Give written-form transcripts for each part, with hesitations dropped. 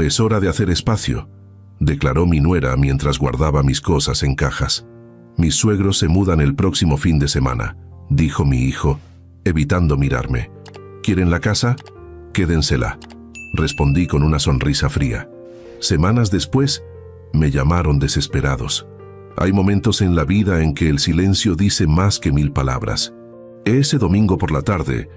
Es hora de hacer espacio, declaró mi nuera mientras guardaba mis cosas en cajas. Mis suegros se mudan el próximo fin de semana, dijo mi hijo, evitando mirarme. ¿Quieren la casa? Quédensela, respondí con una sonrisa fría. Semanas después, me llamaron desesperados. Hay momentos en la vida en que el silencio dice más que 1000 palabras. Ese domingo por la tarde,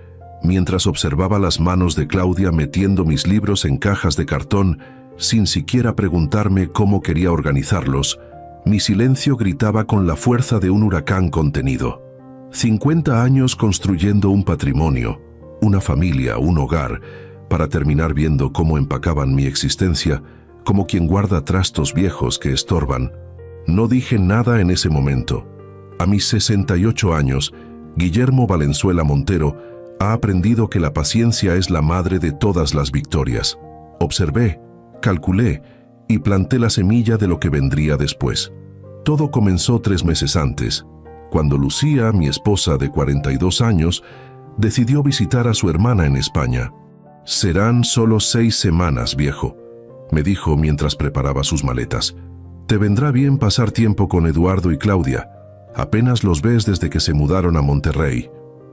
mientras observaba las manos de Claudia metiendo mis libros en cajas de cartón, sin siquiera preguntarme cómo quería organizarlos, mi silencio gritaba con la fuerza de un huracán contenido. 50 años construyendo un patrimonio, una familia, un hogar, para terminar viendo cómo empacaban mi existencia, como quien guarda trastos viejos que estorban. No dije nada en ese momento. A mis 68 años, Guillermo Valenzuela Montero ha aprendido que la paciencia es la madre de todas las victorias. Observé, calculé y planté la semilla de lo que vendría después. Todo comenzó 3 meses antes, cuando Lucía, mi esposa de 42 años, decidió visitar a su hermana en España. «Serán solo 6 semanas, viejo», me dijo mientras preparaba sus maletas. «Te vendrá bien pasar tiempo con Eduardo y Claudia. Apenas los ves desde que se mudaron a Monterrey».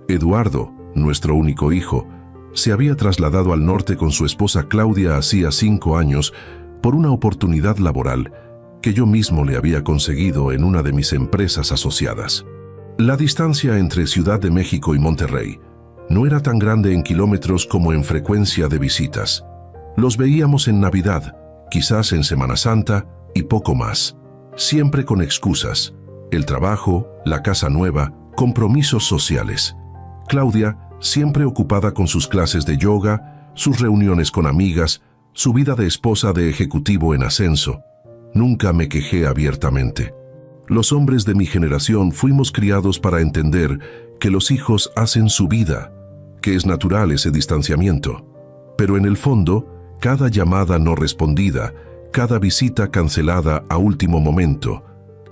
Eduardo, nuestro único hijo, se había trasladado al norte con su esposa Claudia hacía 5 años por una oportunidad laboral que yo mismo le había conseguido en una de mis empresas asociadas. La distancia entre Ciudad de México y Monterrey no era tan grande en kilómetros como en frecuencia de visitas. Los veíamos en Navidad, quizás en Semana Santa y poco más, siempre con excusas: el trabajo, la casa nueva, compromisos sociales. Claudia, siempre ocupada con sus clases de yoga, sus reuniones con amigas, su vida de esposa de ejecutivo en ascenso. Nunca me quejé abiertamente. Los hombres de mi generación fuimos criados para entender que los hijos hacen su vida, que es natural ese distanciamiento. Pero en el fondo, cada llamada no respondida, cada visita cancelada a último momento,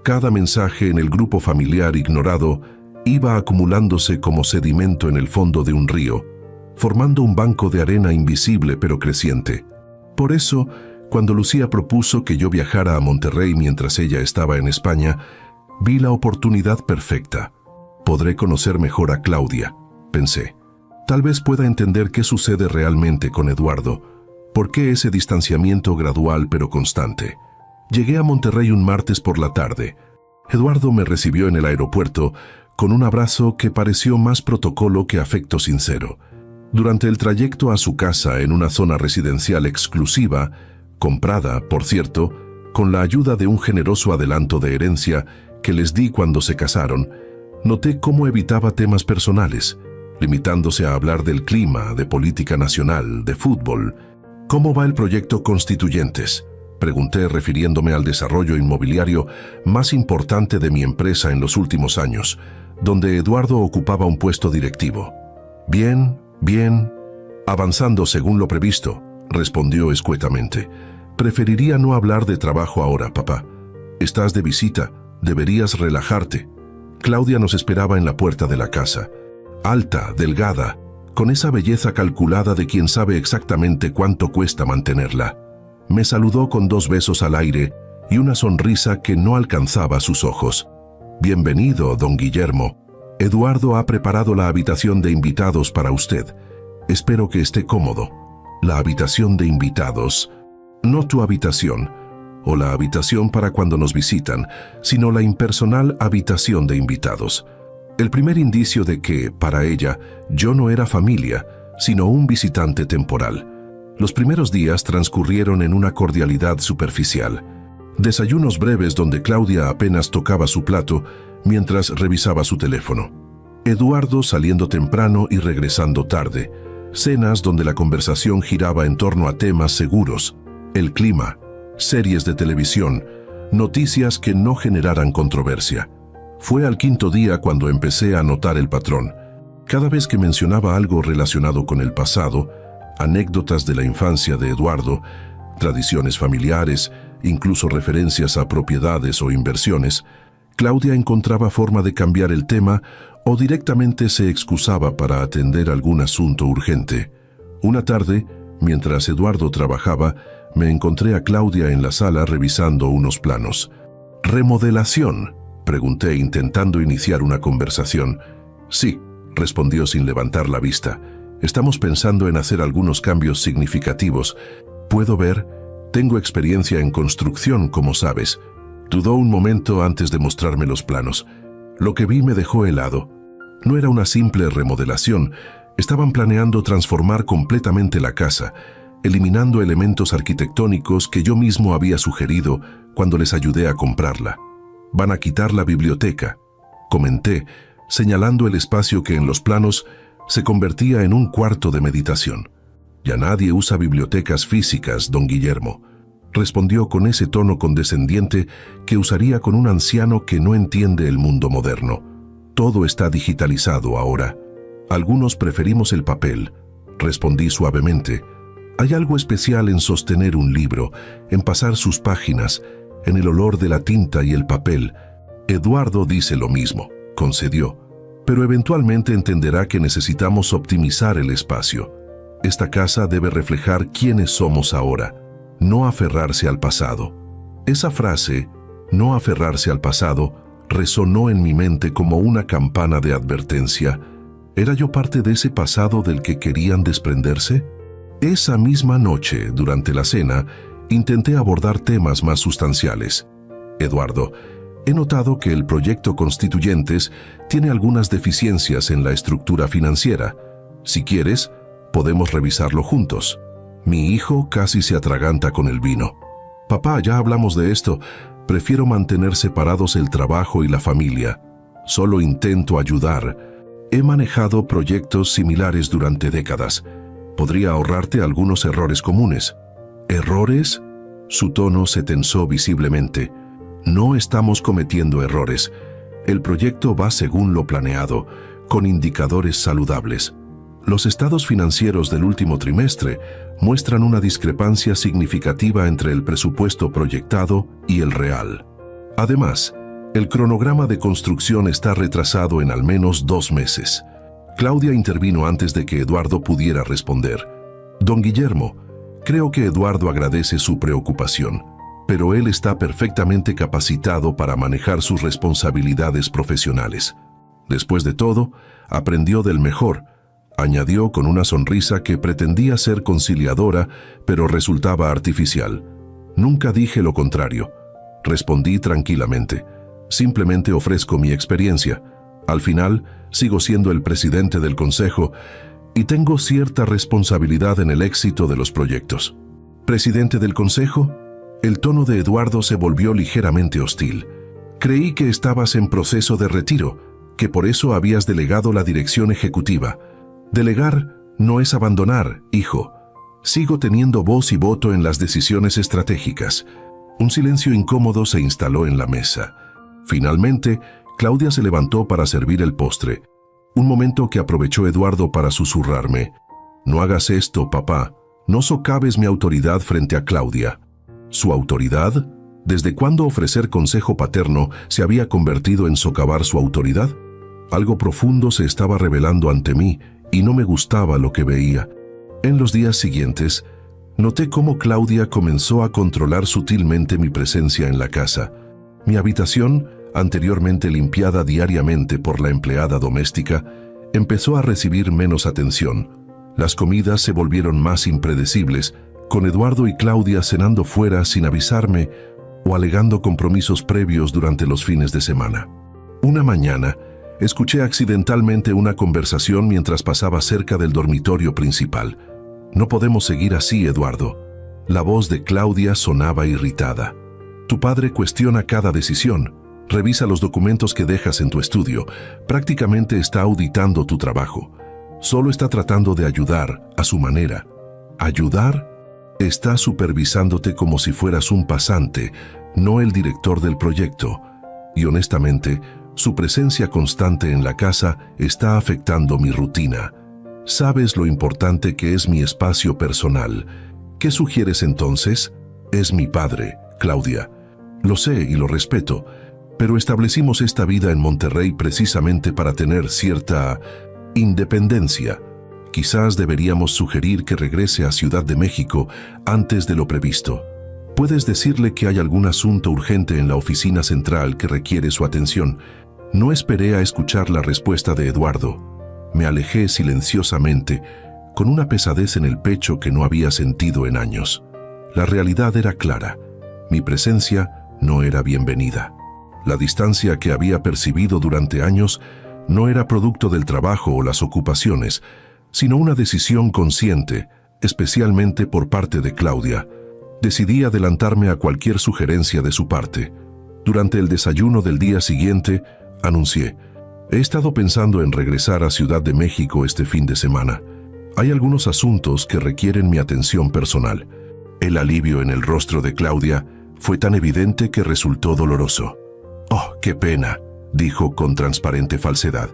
cada mensaje en el grupo familiar ignorado, iba acumulándose como sedimento en el fondo de un río, formando un banco de arena invisible pero creciente. Por eso, cuando Lucía propuso que yo viajara a Monterrey mientras ella estaba en España, vi la oportunidad perfecta. Podré conocer mejor a Claudia, pensé. Tal vez pueda entender qué sucede realmente con Eduardo, por qué ese distanciamiento gradual pero constante. Llegué a Monterrey un martes por la tarde. Eduardo me recibió en el aeropuerto con un abrazo que pareció más protocolo que afecto sincero. Durante el trayecto a su casa en una zona residencial exclusiva, comprada, por cierto, con la ayuda de un generoso adelanto de herencia que les di cuando se casaron, noté cómo evitaba temas personales, limitándose a hablar del clima, de política nacional, de fútbol. «¿Cómo va el proyecto Constituyentes?», pregunté refiriéndome al desarrollo inmobiliario más importante de mi empresa en los últimos años, donde Eduardo ocupaba un puesto directivo. «Bien, bien, avanzando según lo previsto», respondió escuetamente. «Preferiría no hablar de trabajo ahora, papá. Estás de visita, deberías relajarte». Claudia nos esperaba en la puerta de la casa. Alta, delgada, con esa belleza calculada de quien sabe exactamente cuánto cuesta mantenerla. Me saludó con 2 besos al aire y una sonrisa que no alcanzaba sus ojos. «Bienvenido, don Guillermo. Eduardo ha preparado la habitación de invitados para usted. Espero que esté cómodo». «La habitación de invitados. No tu habitación, o la habitación para cuando nos visitan, sino la impersonal habitación de invitados». El primer indicio de que, para ella, yo no era familia, sino un visitante temporal. Los primeros días transcurrieron en una cordialidad superficial. Desayunos breves donde Claudia apenas tocaba su plato mientras revisaba su teléfono. Eduardo saliendo temprano y regresando tarde. Cenas donde la conversación giraba en torno a temas seguros, el clima, series de televisión, noticias que no generaran controversia. Fue al 5.º día cuando empecé a notar el patrón. Cada vez que mencionaba algo relacionado con el pasado, anécdotas de la infancia de Eduardo, tradiciones familiares, incluso referencias a propiedades o inversiones, Claudia encontraba forma de cambiar el tema o directamente se excusaba para atender algún asunto urgente. Una tarde, mientras Eduardo trabajaba, me encontré a Claudia en la sala revisando unos planos. «¿Remodelación?», pregunté intentando iniciar una conversación. «Sí», respondió sin levantar la vista. «Estamos pensando en hacer algunos cambios significativos. ¿Puedo ver? Tengo experiencia en construcción, como sabes». Dudó un momento antes de mostrarme los planos. Lo que vi me dejó helado. No era una simple remodelación. Estaban planeando transformar completamente la casa, eliminando elementos arquitectónicos que yo mismo había sugerido cuando les ayudé a comprarla. «Van a quitar la biblioteca», comenté, señalando el espacio que en los planos se convertía en un cuarto de meditación. «Ya nadie usa bibliotecas físicas, don Guillermo», respondió con ese tono condescendiente que usaría con un anciano que no entiende el mundo moderno. «Todo está digitalizado ahora. Algunos preferimos el papel», respondí suavemente. «Hay algo especial en sostener un libro, en pasar sus páginas, en el olor de la tinta y el papel». «Eduardo dice lo mismo», concedió, «pero eventualmente entenderá que necesitamos optimizar el espacio. Esta casa debe reflejar quiénes somos ahora, no aferrarse al pasado». Esa frase, «no aferrarse al pasado», resonó en mi mente como una campana de advertencia. ¿Era yo parte de ese pasado del que querían desprenderse? Esa misma noche, durante la cena, intenté abordar temas más sustanciales. «Eduardo, he notado que el proyecto Constituyentes tiene algunas deficiencias en la estructura financiera. Si quieres, podemos revisarlo juntos». Mi hijo casi se atraganta con el vino. «Papá, ya hablamos de esto. Prefiero mantener separados el trabajo y la familia. Solo intento ayudar. He manejado proyectos similares durante décadas. Podría ahorrarte algunos errores comunes». «¿Errores?». Su tono se tensó visiblemente. «No estamos cometiendo errores. El proyecto va según lo planeado, con indicadores saludables. Los estados financieros del último trimestre muestran una discrepancia significativa entre el presupuesto proyectado y el real. Además, el cronograma de construcción está retrasado en al menos 2 meses. Claudia intervino antes de que Eduardo pudiera responder. «Don Guillermo, creo que Eduardo agradece su preocupación, pero él está perfectamente capacitado para manejar sus responsabilidades profesionales. Después de todo, aprendió del mejor», añadió con una sonrisa que pretendía ser conciliadora, pero resultaba artificial. «Nunca dije lo contrario», respondí tranquilamente. «Simplemente ofrezco mi experiencia. Al final, sigo siendo el presidente del consejo y tengo cierta responsabilidad en el éxito de los proyectos». «¿Presidente del consejo?». El tono de Eduardo se volvió ligeramente hostil. «Creí que estabas en proceso de retiro, que por eso habías delegado la dirección ejecutiva». «Delegar no es abandonar, hijo. Sigo teniendo voz y voto en las decisiones estratégicas». Un silencio incómodo se instaló en la mesa. Finalmente, Claudia se levantó para servir el postre, un momento que aprovechó Eduardo para susurrarme. «No hagas esto, papá. No socaves mi autoridad frente a Claudia». ¿Su autoridad? ¿Desde cuándo ofrecer consejo paterno se había convertido en socavar su autoridad? Algo profundo se estaba revelando ante mí y no me gustaba lo que veía. En los días siguientes, noté cómo Claudia comenzó a controlar sutilmente mi presencia en la casa. Mi habitación, anteriormente limpiada diariamente por la empleada doméstica, empezó a recibir menos atención. Las comidas se volvieron más impredecibles, con Eduardo y Claudia cenando fuera sin avisarme o alegando compromisos previos durante los fines de semana. Una mañana, escuché accidentalmente una conversación mientras pasaba cerca del dormitorio principal. «No podemos seguir así, Eduardo». La voz de Claudia sonaba irritada. «Tu padre cuestiona cada decisión. Revisa los documentos que dejas en tu estudio. Prácticamente está auditando tu trabajo. Solo está tratando de ayudar a su manera». ¿Ayudar? Está supervisándote como si fueras un pasante, no el director del proyecto. Y honestamente, su presencia constante en la casa está afectando mi rutina. Sabes lo importante que es mi espacio personal. ¿Qué sugieres entonces? Es mi padre, Claudia. Lo sé y lo respeto, pero establecimos esta vida en Monterrey precisamente para tener cierta independencia. Quizás deberíamos sugerir que regrese a Ciudad de México antes de lo previsto. Puedes decirle que hay algún asunto urgente en la oficina central que requiere su atención. No esperé a escuchar la respuesta de Eduardo. Me alejé silenciosamente, con una pesadez en el pecho que no había sentido en años. La realidad era clara. Mi presencia no era bienvenida. La distancia que había percibido durante años no era producto del trabajo o las ocupaciones, sino una decisión consciente, especialmente por parte de Claudia. Decidí adelantarme a cualquier sugerencia de su parte. Durante el desayuno del día siguiente, anuncié: he estado pensando en regresar a Ciudad de México este fin de semana. Hay algunos asuntos que requieren mi atención personal. El alivio en el rostro de Claudia fue tan evidente que resultó doloroso. «Oh, qué pena», dijo con transparente falsedad.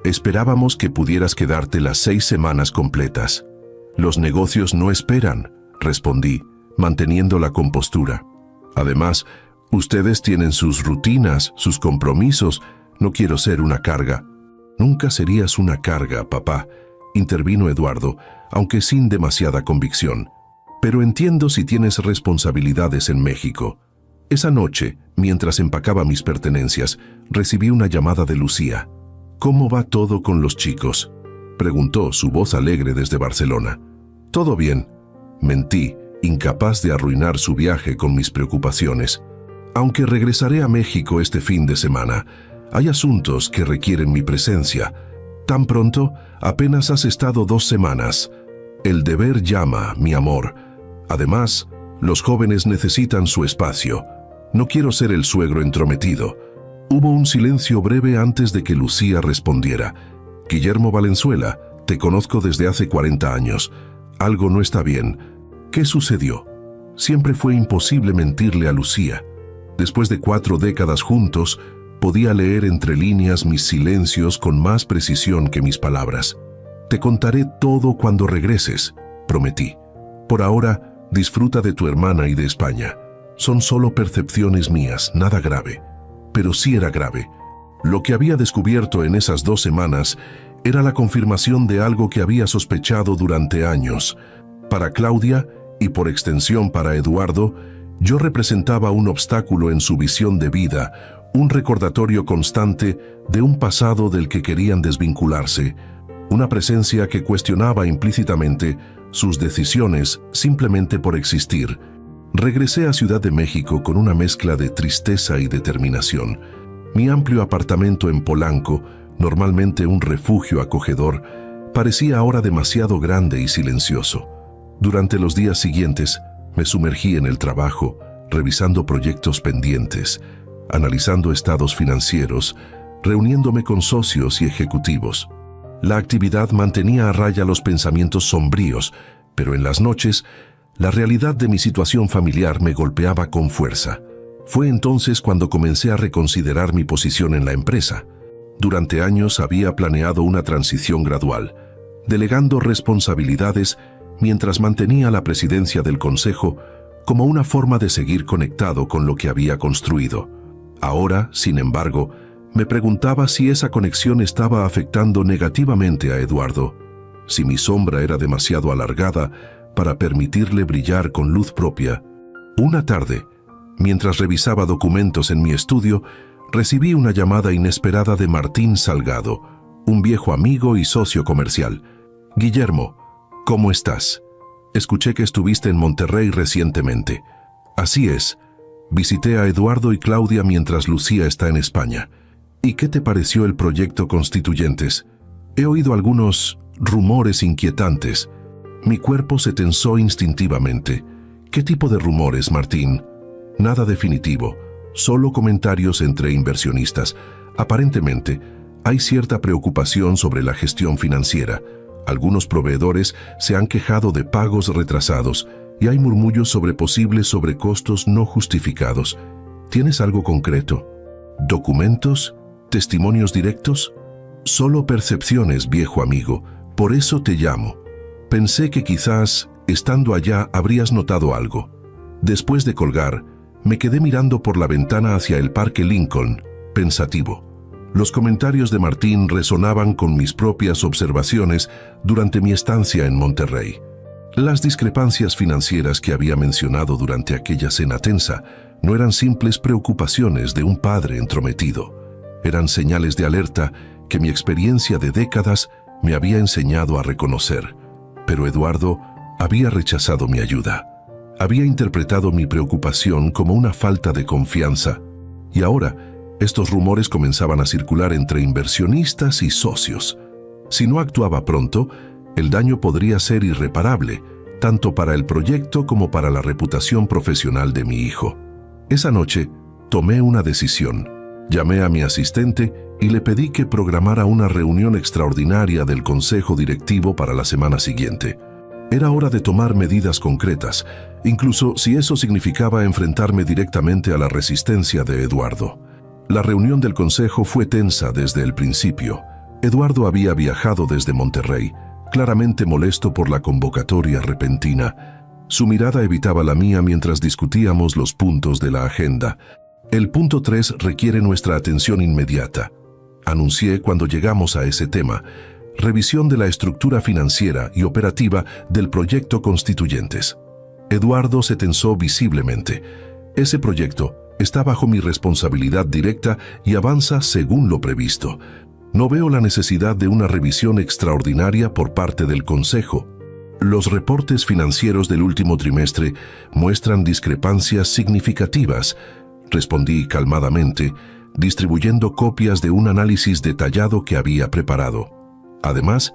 «Esperábamos que pudieras quedarte las 6 semanas completas». «Los negocios no esperan», respondí, manteniendo la compostura. «Además, ustedes tienen sus rutinas, sus compromisos. No quiero ser una carga». «Nunca serías una carga, papá», intervino Eduardo, aunque sin demasiada convicción. «Pero entiendo si tienes responsabilidades en México». Esa noche, mientras empacaba mis pertenencias, recibí una llamada de Lucía. «¿Cómo va todo con los chicos?», preguntó, su voz alegre desde Barcelona. «Todo bien», mentí, incapaz de arruinar su viaje con mis preocupaciones. «Aunque regresaré a México este fin de semana, hay asuntos que requieren mi presencia. Tan pronto, apenas has estado 2 semanas. El deber llama, mi amor. Además, los jóvenes necesitan su espacio. No quiero ser el suegro entrometido». Hubo un silencio breve antes de que Lucía respondiera. «Guillermo Valenzuela, te conozco desde hace 40 años. Algo no está bien. ¿Qué sucedió?». Siempre fue imposible mentirle a Lucía. Después de 4 décadas juntos, podía leer entre líneas mis silencios con más precisión que mis palabras. «Te contaré todo cuando regreses», prometí. «Por ahora, disfruta de tu hermana y de España. Son solo percepciones mías, nada grave». Pero sí era grave. Lo que había descubierto en esas 2 semanas era la confirmación de algo que había sospechado durante años. Para Claudia, y por extensión para Eduardo, yo representaba un obstáculo en su visión de vida, un recordatorio constante de un pasado del que querían desvincularse, una presencia que cuestionaba implícitamente sus decisiones simplemente por existir. Regresé a Ciudad de México con una mezcla de tristeza y determinación. Mi amplio apartamento en Polanco, normalmente un refugio acogedor, parecía ahora demasiado grande y silencioso. Durante los días siguientes, me sumergí en el trabajo, revisando proyectos pendientes, analizando estados financieros, reuniéndome con socios y ejecutivos. La actividad mantenía a raya los pensamientos sombríos, pero en las noches, la realidad de mi situación familiar me golpeaba con fuerza. Fue entonces cuando comencé a reconsiderar mi posición en la empresa. Durante años había planeado una transición gradual, delegando responsabilidades mientras mantenía la presidencia del consejo como una forma de seguir conectado con lo que había construido. Ahora, sin embargo, me preguntaba si esa conexión estaba afectando negativamente a Eduardo, si mi sombra era demasiado alargada para permitirle brillar con luz propia. Una tarde, mientras revisaba documentos en mi estudio, recibí una llamada inesperada de Martín Salgado, un viejo amigo y socio comercial. «Guillermo, ¿cómo estás? Escuché que estuviste en Monterrey recientemente». «Así es. Visité a Eduardo y Claudia mientras Lucía está en España. ¿Y qué te pareció el proyecto Constituyentes? He oído algunos rumores inquietantes». Mi cuerpo se tensó instintivamente. «¿Qué tipo de rumores, Martín?» «Nada definitivo, solo comentarios entre inversionistas. Aparentemente, hay cierta preocupación sobre la gestión financiera. Algunos proveedores se han quejado de pagos retrasados y hay murmullos sobre posibles sobrecostos no justificados. ¿Tienes algo concreto? ¿Documentos? ¿Testimonios directos?» «Solo percepciones, viejo amigo. Por eso te llamo. Pensé que quizás, estando allá, habrías notado algo». Después de colgar, me quedé mirando por la ventana hacia el Parque Lincoln, pensativo. Los comentarios de Martín resonaban con mis propias observaciones durante mi estancia en Monterrey. Las discrepancias financieras que había mencionado durante aquella cena tensa no eran simples preocupaciones de un padre entrometido. Eran señales de alerta que mi experiencia de décadas me había enseñado a reconocer. Pero Eduardo había rechazado mi ayuda. Había interpretado mi preocupación como una falta de confianza. Y ahora, estos rumores comenzaban a circular entre inversionistas y socios. Si no actuaba pronto, el daño podría ser irreparable, tanto para el proyecto como para la reputación profesional de mi hijo. Esa noche, tomé una decisión. Llamé a mi asistente y le pedí que programara una reunión extraordinaria del consejo directivo para la semana siguiente. Era hora de tomar medidas concretas, incluso si eso significaba enfrentarme directamente a la resistencia de Eduardo. La reunión del consejo fue tensa desde el principio. Eduardo había viajado desde Monterrey, claramente molesto por la convocatoria repentina. Su mirada evitaba la mía mientras discutíamos los puntos de la agenda. El punto 3 requiere nuestra atención inmediata, anuncié cuando llegamos a ese tema. Revisión de la estructura financiera y operativa del proyecto Constituyentes. Eduardo se tensó visiblemente. Ese proyecto está bajo mi responsabilidad directa y avanza según lo previsto. No veo la necesidad de una revisión extraordinaria por parte del Consejo. Los reportes financieros del último trimestre muestran discrepancias significativas, respondí calmadamente, distribuyendo copias de un análisis detallado que había preparado. Además,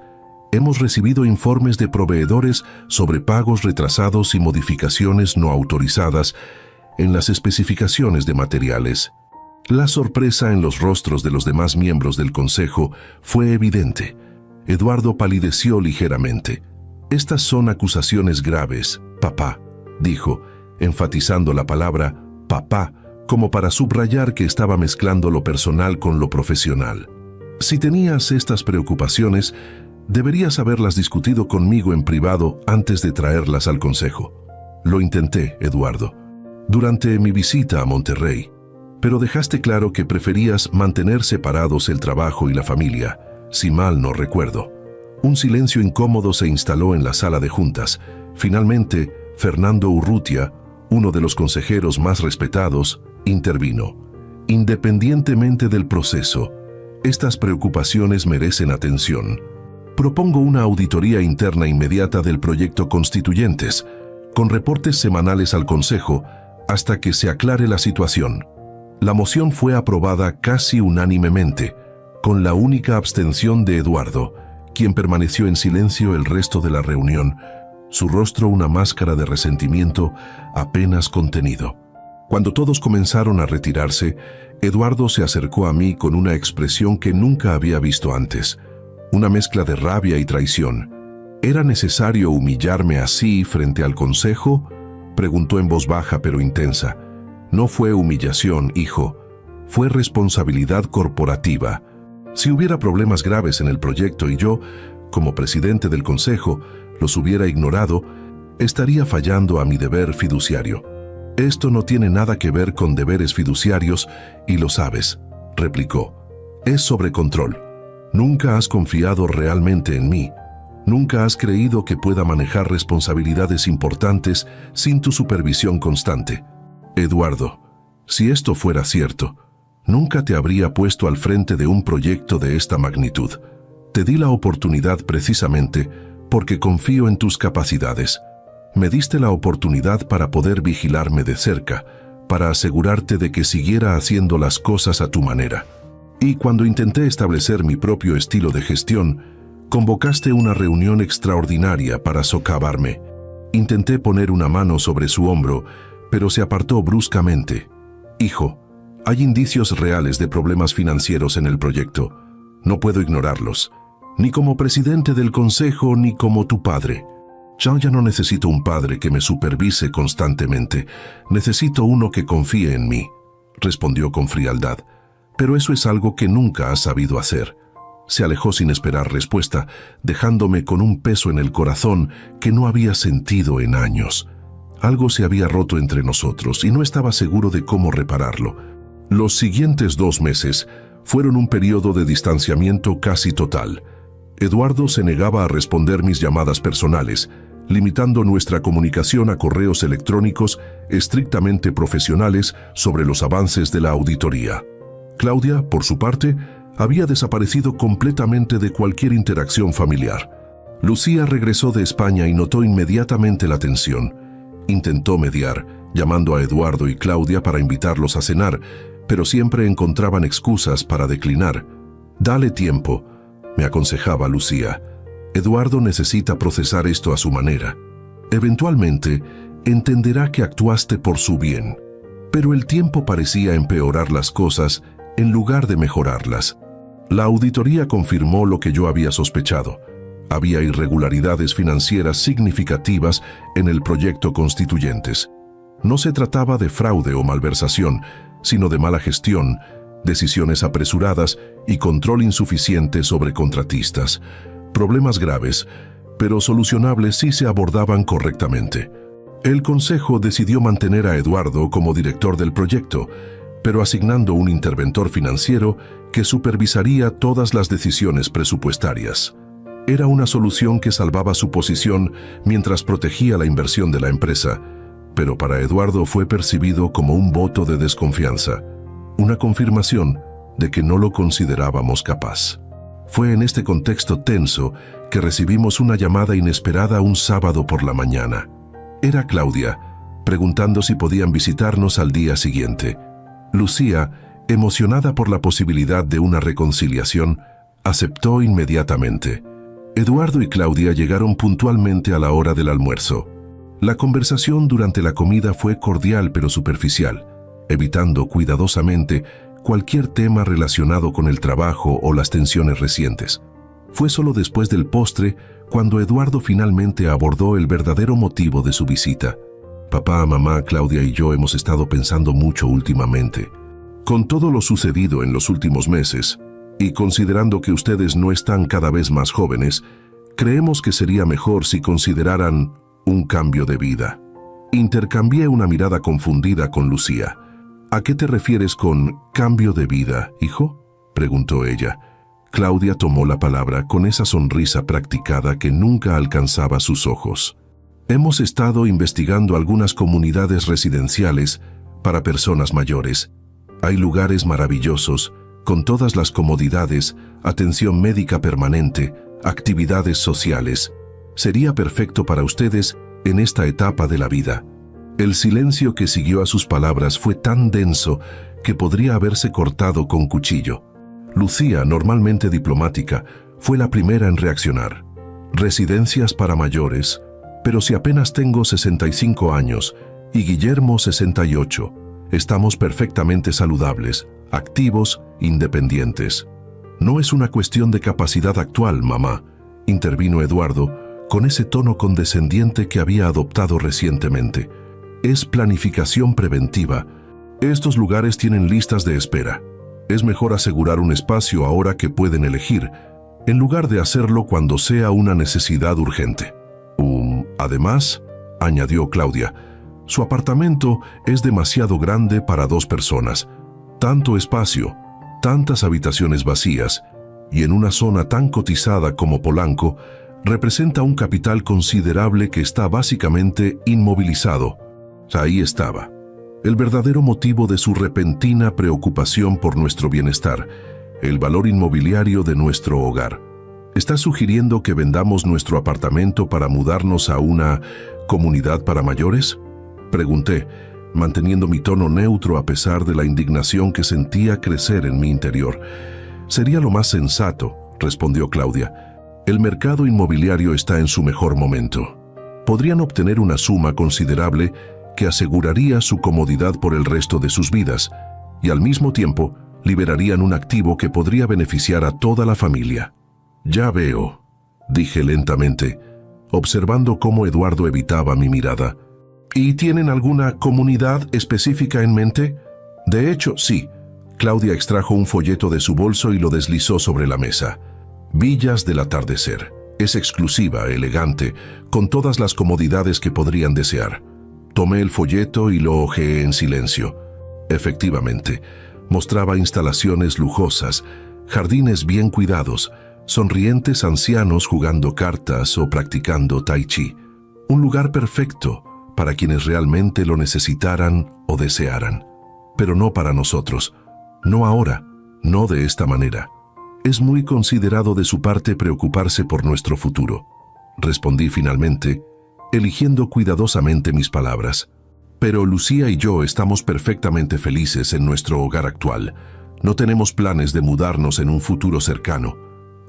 hemos recibido informes de proveedores sobre pagos retrasados y modificaciones no autorizadas en las especificaciones de materiales. La sorpresa en los rostros de los demás miembros del consejo fue evidente. Eduardo palideció ligeramente. Estas son acusaciones graves, papá, dijo, enfatizando la palabra papá, como para subrayar que estaba mezclando lo personal con lo profesional. Si tenías estas preocupaciones, deberías haberlas discutido conmigo en privado antes de traerlas al consejo. Lo intenté, Eduardo, durante mi visita a Monterrey, pero dejaste claro que preferías mantener separados el trabajo y la familia, si mal no recuerdo. Un silencio incómodo se instaló en la sala de juntas. Finalmente, Fernando Urrutia, uno de los consejeros más respetados, intervino. Independientemente del proceso, estas preocupaciones merecen atención. Propongo una auditoría interna inmediata del proyecto Constituyentes, con reportes semanales al Consejo, hasta que se aclare la situación. La moción fue aprobada casi unánimemente, con la única abstención de Eduardo, quien permaneció en silencio el resto de la reunión, su rostro una máscara de resentimiento apenas contenido. Cuando todos comenzaron a retirarse, Eduardo se acercó a mí con una expresión que nunca había visto antes, una mezcla de rabia y traición. ¿Era necesario humillarme así frente al consejo?, preguntó en voz baja pero intensa. No fue humillación, hijo, fue responsabilidad corporativa. Si hubiera problemas graves en el proyecto y yo, como presidente del consejo, los hubiera ignorado, estaría fallando a mi deber fiduciario. Esto no tiene nada que ver con deberes fiduciarios y lo sabes, replicó. Es sobre control. Nunca has confiado realmente en mí. Nunca has creído que pueda manejar responsabilidades importantes sin tu supervisión constante. Eduardo, si esto fuera cierto, nunca te habría puesto al frente de un proyecto de esta magnitud. Te di la oportunidad precisamente porque confío en tus capacidades. Me diste la oportunidad para poder vigilarme de cerca, para asegurarte de que siguiera haciendo las cosas a tu manera. Y cuando intenté establecer mi propio estilo de gestión, convocaste una reunión extraordinaria para socavarme. Intenté poner una mano sobre su hombro, pero se apartó bruscamente. Hijo, hay indicios reales de problemas financieros en el proyecto. No puedo ignorarlos, ni como presidente del consejo ni como tu padre. Yo ya no necesito un padre que me supervise constantemente. Necesito uno que confíe en mí, respondió con frialdad. Pero eso es algo que nunca has sabido hacer. Se alejó sin esperar respuesta, dejándome con un peso en el corazón que no había sentido en años. Algo se había roto entre nosotros y no estaba seguro de cómo repararlo. Los siguientes 2 meses fueron un periodo de distanciamiento casi total. Eduardo se negaba a responder mis llamadas personales, limitando nuestra comunicación a correos electrónicos estrictamente profesionales sobre los avances de la auditoría. Claudia, por su parte, había desaparecido completamente de cualquier interacción familiar. Lucía regresó de España y notó inmediatamente la tensión. Intentó mediar, llamando a Eduardo y Claudia para invitarlos a cenar, pero siempre encontraban excusas para declinar. «Dale tiempo», me aconsejaba Lucía. «Eduardo necesita procesar esto a su manera. Eventualmente, entenderá que actuaste por su bien». Pero el tiempo parecía empeorar las cosas en lugar de mejorarlas. La auditoría confirmó lo que yo había sospechado. Había irregularidades financieras significativas en el proyecto Constituyentes. No se trataba de fraude o malversación, sino de mala gestión, decisiones apresuradas y control insuficiente sobre contratistas. Problemas graves, pero solucionables si se abordaban correctamente. El Consejo decidió mantener a Eduardo como director del proyecto, pero asignando un interventor financiero que supervisaría todas las decisiones presupuestarias. Era una solución que salvaba su posición mientras protegía la inversión de la empresa, pero para Eduardo fue percibido como un voto de desconfianza, una confirmación de que no lo considerábamos capaz. Fue en este contexto tenso que recibimos una llamada inesperada un sábado por la mañana. Era Claudia, preguntando si podían visitarnos al día siguiente. Lucía, emocionada por la posibilidad de una reconciliación, aceptó inmediatamente. Eduardo y Claudia llegaron puntualmente a la hora del almuerzo. La conversación durante la comida fue cordial pero superficial, evitando cuidadosamente cualquier tema relacionado con el trabajo o las tensiones recientes. Fue solo después del postre cuando Eduardo finalmente abordó el verdadero motivo de su visita. Papá, mamá, Claudia y yo hemos estado pensando mucho últimamente. Con todo lo sucedido en los últimos meses, y considerando que ustedes no están cada vez más jóvenes, creemos que sería mejor si consideraran un cambio de vida. Intercambié una mirada confundida con Lucía. ¿A qué te refieres con cambio de vida, hijo?, preguntó ella. Claudia tomó la palabra con esa sonrisa practicada que nunca alcanzaba sus ojos. Hemos estado investigando algunas comunidades residenciales para personas mayores. Hay lugares maravillosos, con todas las comodidades, atención médica permanente, actividades sociales. Sería perfecto para ustedes en esta etapa de la vida. El silencio que siguió a sus palabras fue tan denso que podría haberse cortado con cuchillo. Lucía, normalmente diplomática, fue la primera en reaccionar. Residencias para mayores, pero si apenas tengo 65 años y Guillermo 68, estamos perfectamente saludables, activos, independientes. No es una cuestión de capacidad actual, mamá, intervino Eduardo con ese tono condescendiente que había adoptado recientemente. Es planificación preventiva. Estos lugares tienen listas de espera. Es mejor asegurar un espacio ahora que pueden elegir, en lugar de hacerlo cuando sea una necesidad urgente. Además, añadió Claudia, su apartamento es demasiado grande para 2 personas. Tanto espacio, tantas habitaciones vacías, y en una zona tan cotizada como Polanco, representa un capital considerable que está básicamente inmovilizado. Ahí estaba, el verdadero motivo de su repentina preocupación por nuestro bienestar, el valor inmobiliario de nuestro hogar. ¿Está sugiriendo que vendamos nuestro apartamento para mudarnos a una comunidad para mayores?, pregunté, manteniendo mi tono neutro a pesar de la indignación que sentía crecer en mi interior. Sería lo más sensato, respondió Claudia. El mercado inmobiliario está en su mejor momento. Podrían obtener una suma considerable que aseguraría su comodidad por el resto de sus vidas, y al mismo tiempo liberarían un activo que podría beneficiar a toda la familia. Ya veo, dije lentamente, observando cómo Eduardo evitaba mi mirada. ¿Y tienen alguna comunidad específica en mente? De hecho, sí. Claudia extrajo un folleto de su bolso y lo deslizó sobre la mesa. Villas del Atardecer. Es exclusiva, elegante, con todas las comodidades que podrían desear. Tomé el folleto y lo hojeé en silencio. Efectivamente, Mostraba instalaciones lujosas, jardines bien cuidados, sonrientes ancianos jugando cartas o practicando tai chi. Un lugar perfecto para quienes realmente lo necesitaran o desearan. Pero no para nosotros. No ahora, no de esta manera. Es muy considerado de su parte preocuparse por nuestro futuro. Respondí finalmente, eligiendo cuidadosamente mis palabras. Pero Lucía y yo estamos perfectamente felices en nuestro hogar actual. No tenemos planes de mudarnos en un futuro cercano.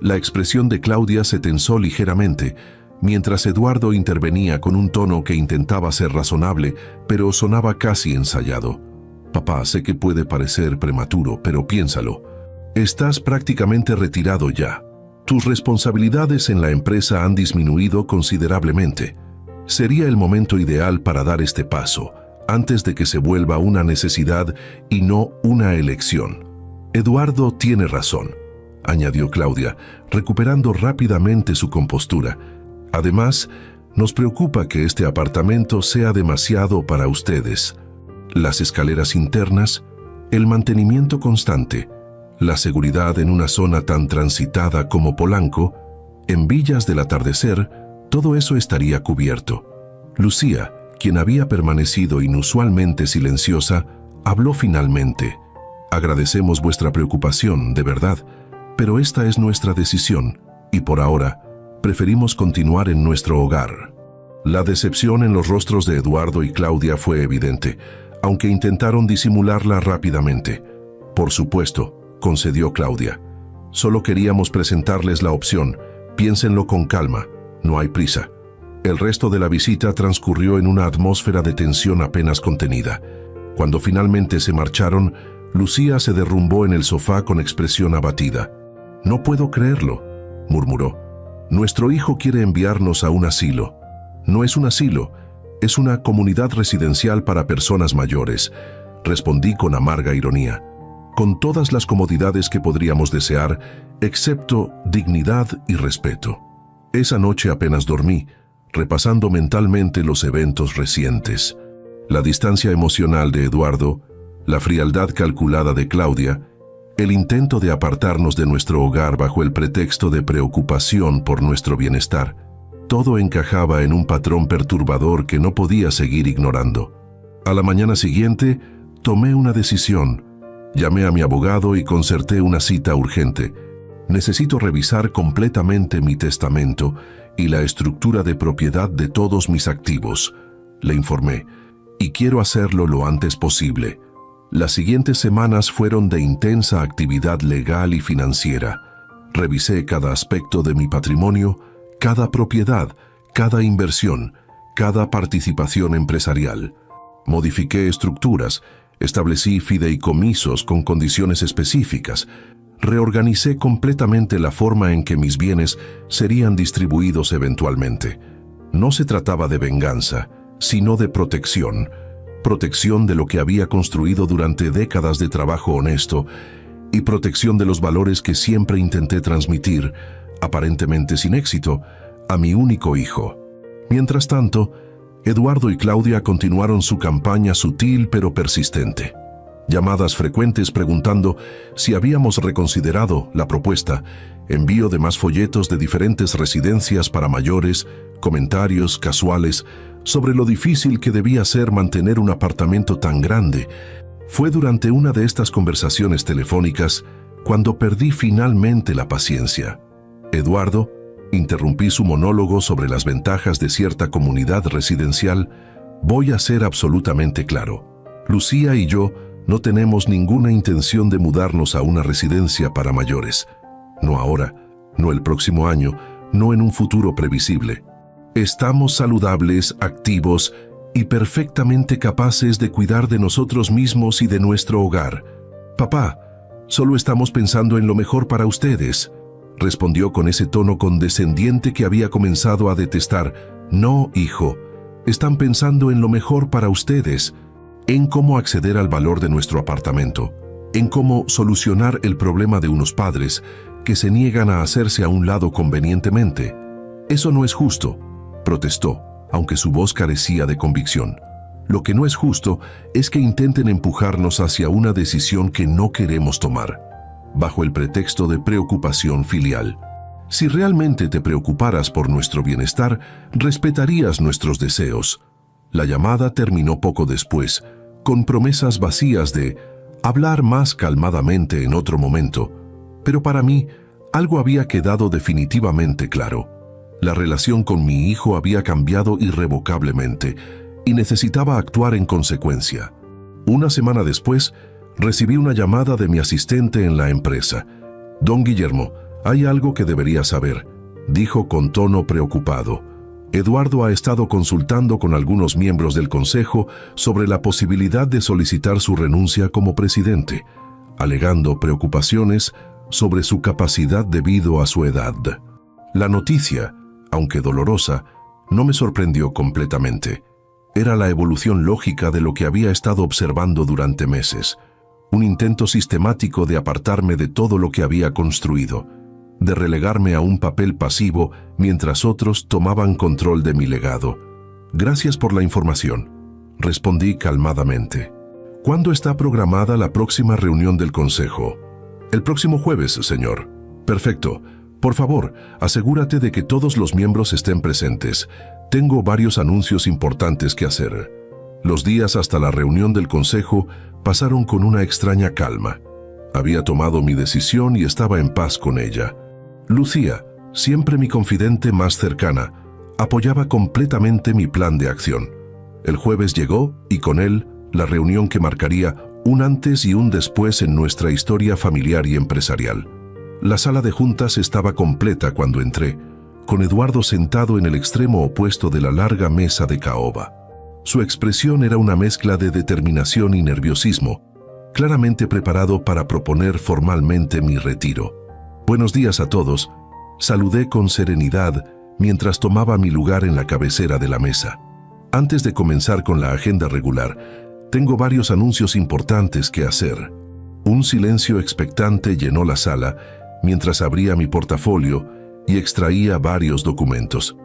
La expresión de Claudia se tensó ligeramente, mientras Eduardo intervenía con un tono que intentaba ser razonable, pero sonaba casi ensayado. Papá, sé que puede parecer prematuro, pero piénsalo. Estás prácticamente retirado ya. Tus responsabilidades en la empresa han disminuido considerablemente. Sería el momento ideal para dar este paso, antes de que se vuelva una necesidad y no una elección. Eduardo tiene razón, añadió Claudia, recuperando rápidamente su compostura. Además, nos preocupa que este apartamento sea demasiado para ustedes. Las escaleras internas, el mantenimiento constante, la seguridad en una zona tan transitada como Polanco, en Villas del Atardecer, todo eso estaría cubierto. Lucía, quien había permanecido inusualmente silenciosa, habló finalmente. Agradecemos vuestra preocupación, de verdad, pero esta es nuestra decisión, y por ahora, preferimos continuar en nuestro hogar. La decepción en los rostros de Eduardo y Claudia fue evidente, aunque intentaron disimularla rápidamente. Por supuesto, concedió Claudia. Solo queríamos presentarles la opción. Piénsenlo con calma, no hay prisa. El resto de la visita transcurrió en una atmósfera de tensión apenas contenida. Cuando finalmente se marcharon, Lucía se derrumbó en el sofá con expresión abatida. «No puedo creerlo», murmuró. «Nuestro hijo quiere enviarnos a un asilo. No es un asilo, es una comunidad residencial para personas mayores», respondí con amarga ironía. «Con todas las comodidades que podríamos desear, excepto dignidad y respeto». Esa noche apenas dormí, repasando mentalmente los eventos recientes. La distancia emocional de Eduardo, la frialdad calculada de Claudia, el intento de apartarnos de nuestro hogar bajo el pretexto de preocupación por nuestro bienestar. Todo encajaba en un patrón perturbador que no podía seguir ignorando. A la mañana siguiente, tomé una decisión. Llamé a mi abogado y concerté una cita urgente. Necesito revisar completamente mi testamento y la estructura de propiedad de todos mis activos, le informé, y quiero hacerlo lo antes posible. Las siguientes semanas fueron de intensa actividad legal y financiera. Revisé cada aspecto de mi patrimonio, cada propiedad, cada inversión, cada participación empresarial. Modifiqué estructuras, establecí fideicomisos con condiciones específicas, reorganicé completamente la forma en que mis bienes serían distribuidos eventualmente. No se trataba de venganza, sino de protección. Protección de lo que había construido durante décadas de trabajo honesto y protección de los valores que siempre intenté transmitir, aparentemente sin éxito, a mi único hijo. Mientras tanto, Eduardo y Claudia continuaron su campaña sutil pero persistente. Llamadas frecuentes preguntando si habíamos reconsiderado la propuesta, envío de más folletos de diferentes residencias para mayores, comentarios casuales sobre lo difícil que debía ser mantener un apartamento tan grande. Fue durante una de estas conversaciones telefónicas cuando perdí finalmente la paciencia. «Eduardo», interrumpí su monólogo sobre las ventajas de cierta comunidad residencial, «voy a ser absolutamente claro. Lucía y yo no tenemos ninguna intención de mudarnos a una residencia para mayores. No ahora, no el próximo año, no en un futuro previsible. Estamos saludables, activos y perfectamente capaces de cuidar de nosotros mismos y de nuestro hogar. Papá, solo estamos pensando en lo mejor para ustedes», respondió con ese tono condescendiente que había comenzado a detestar. «No, hijo, están pensando en lo mejor para ustedes, en cómo acceder al valor de nuestro apartamento, en cómo solucionar el problema de unos padres que se niegan a hacerse a un lado convenientemente. Eso no es justo», protestó, aunque su voz carecía de convicción. Lo que no es justo es que intenten empujarnos hacia una decisión que no queremos tomar, bajo el pretexto de preocupación filial. Si realmente te preocuparas por nuestro bienestar, respetarías nuestros deseos. La llamada terminó poco después, con promesas vacías de hablar más calmadamente en otro momento, pero para mí, algo había quedado definitivamente claro. La relación con mi hijo había cambiado irrevocablemente y necesitaba actuar en consecuencia. Una semana después, recibí una llamada de mi asistente en la empresa. «Don Guillermo, hay algo que debería saber», dijo con tono preocupado. «Eduardo ha estado consultando con algunos miembros del consejo sobre la posibilidad de solicitar su renuncia como presidente, alegando preocupaciones sobre su capacidad debido a su edad». La noticia, aunque dolorosa, no me sorprendió completamente. Era la evolución lógica de lo que había estado observando durante meses. Un intento sistemático de apartarme de todo lo que había construido, de relegarme a un papel pasivo mientras otros tomaban control de mi legado. «Gracias por la información», respondí calmadamente. «¿Cuándo está programada la próxima reunión del consejo?» «El próximo jueves, señor». «Perfecto. Por favor, asegúrate de que todos los miembros estén presentes. Tengo varios anuncios importantes que hacer». Los días hasta la reunión del consejo pasaron con una extraña calma. Había tomado mi decisión y estaba en paz con ella. Lucía, siempre mi confidente más cercana, apoyaba completamente mi plan de acción. El jueves llegó y con él la reunión que marcaría un antes y un después en nuestra historia familiar y empresarial. La sala de juntas estaba completa cuando entré, con Eduardo sentado en el extremo opuesto de la larga mesa de caoba. Su expresión era una mezcla de determinación y nerviosismo, claramente preparado para proponer formalmente mi retiro. «Buenos días a todos», saludé con serenidad mientras tomaba mi lugar en la cabecera de la mesa. «Antes de comenzar con la agenda regular, tengo varios anuncios importantes que hacer». Un silencio expectante llenó la sala mientras abría mi portafolio y extraía varios documentos.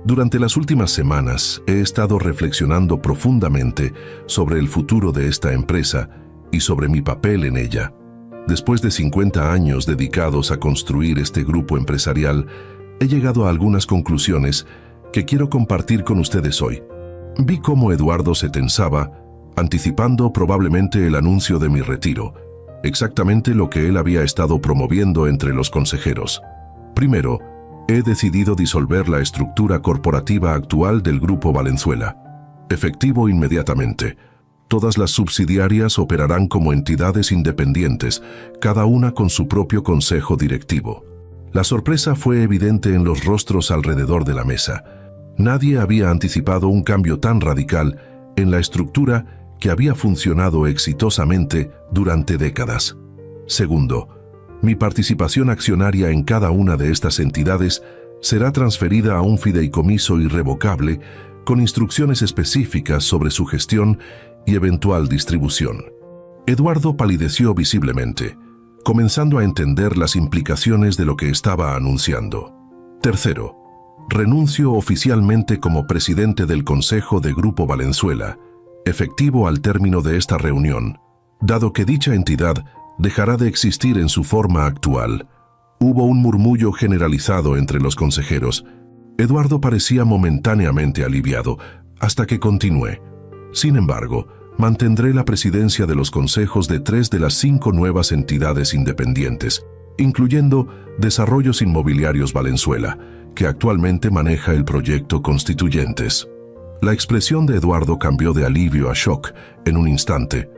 Durante las últimas semanas he estado reflexionando profundamente sobre el futuro de esta empresa y sobre mi papel en ella. Después de 50 años dedicados a construir este grupo empresarial, he llegado a algunas conclusiones que quiero compartir con ustedes hoy. Vi cómo Eduardo se tensaba, anticipando probablemente el anuncio de mi retiro, exactamente lo que él había estado promoviendo entre los consejeros. Primero, he decidido disolver la estructura corporativa actual del Grupo Valenzuela. Efectivo inmediatamente. Todas las subsidiarias operarán como entidades independientes, cada una con su propio consejo directivo. La sorpresa fue evidente en los rostros alrededor de la mesa. Nadie había anticipado un cambio tan radical en la estructura que había funcionado exitosamente durante décadas. Segundo, mi participación accionaria en cada una de estas entidades será transferida a un fideicomiso irrevocable con instrucciones específicas sobre su gestión y eventual distribución. Eduardo palideció visiblemente, comenzando a entender las implicaciones de lo que estaba anunciando. Tercero, renuncio oficialmente como presidente del Consejo de Grupo Valenzuela, efectivo al término de esta reunión, dado que dicha entidad dejará de existir en su forma actual. Hubo un murmullo generalizado entre los consejeros. Eduardo parecía momentáneamente aliviado, hasta que continué. Sin embargo, mantendré la presidencia de los consejos de 3 de las 5 nuevas entidades independientes, incluyendo Desarrollos Inmobiliarios Valenzuela, que actualmente maneja el proyecto Constituyentes. La expresión de Eduardo cambió de alivio a shock en un instante.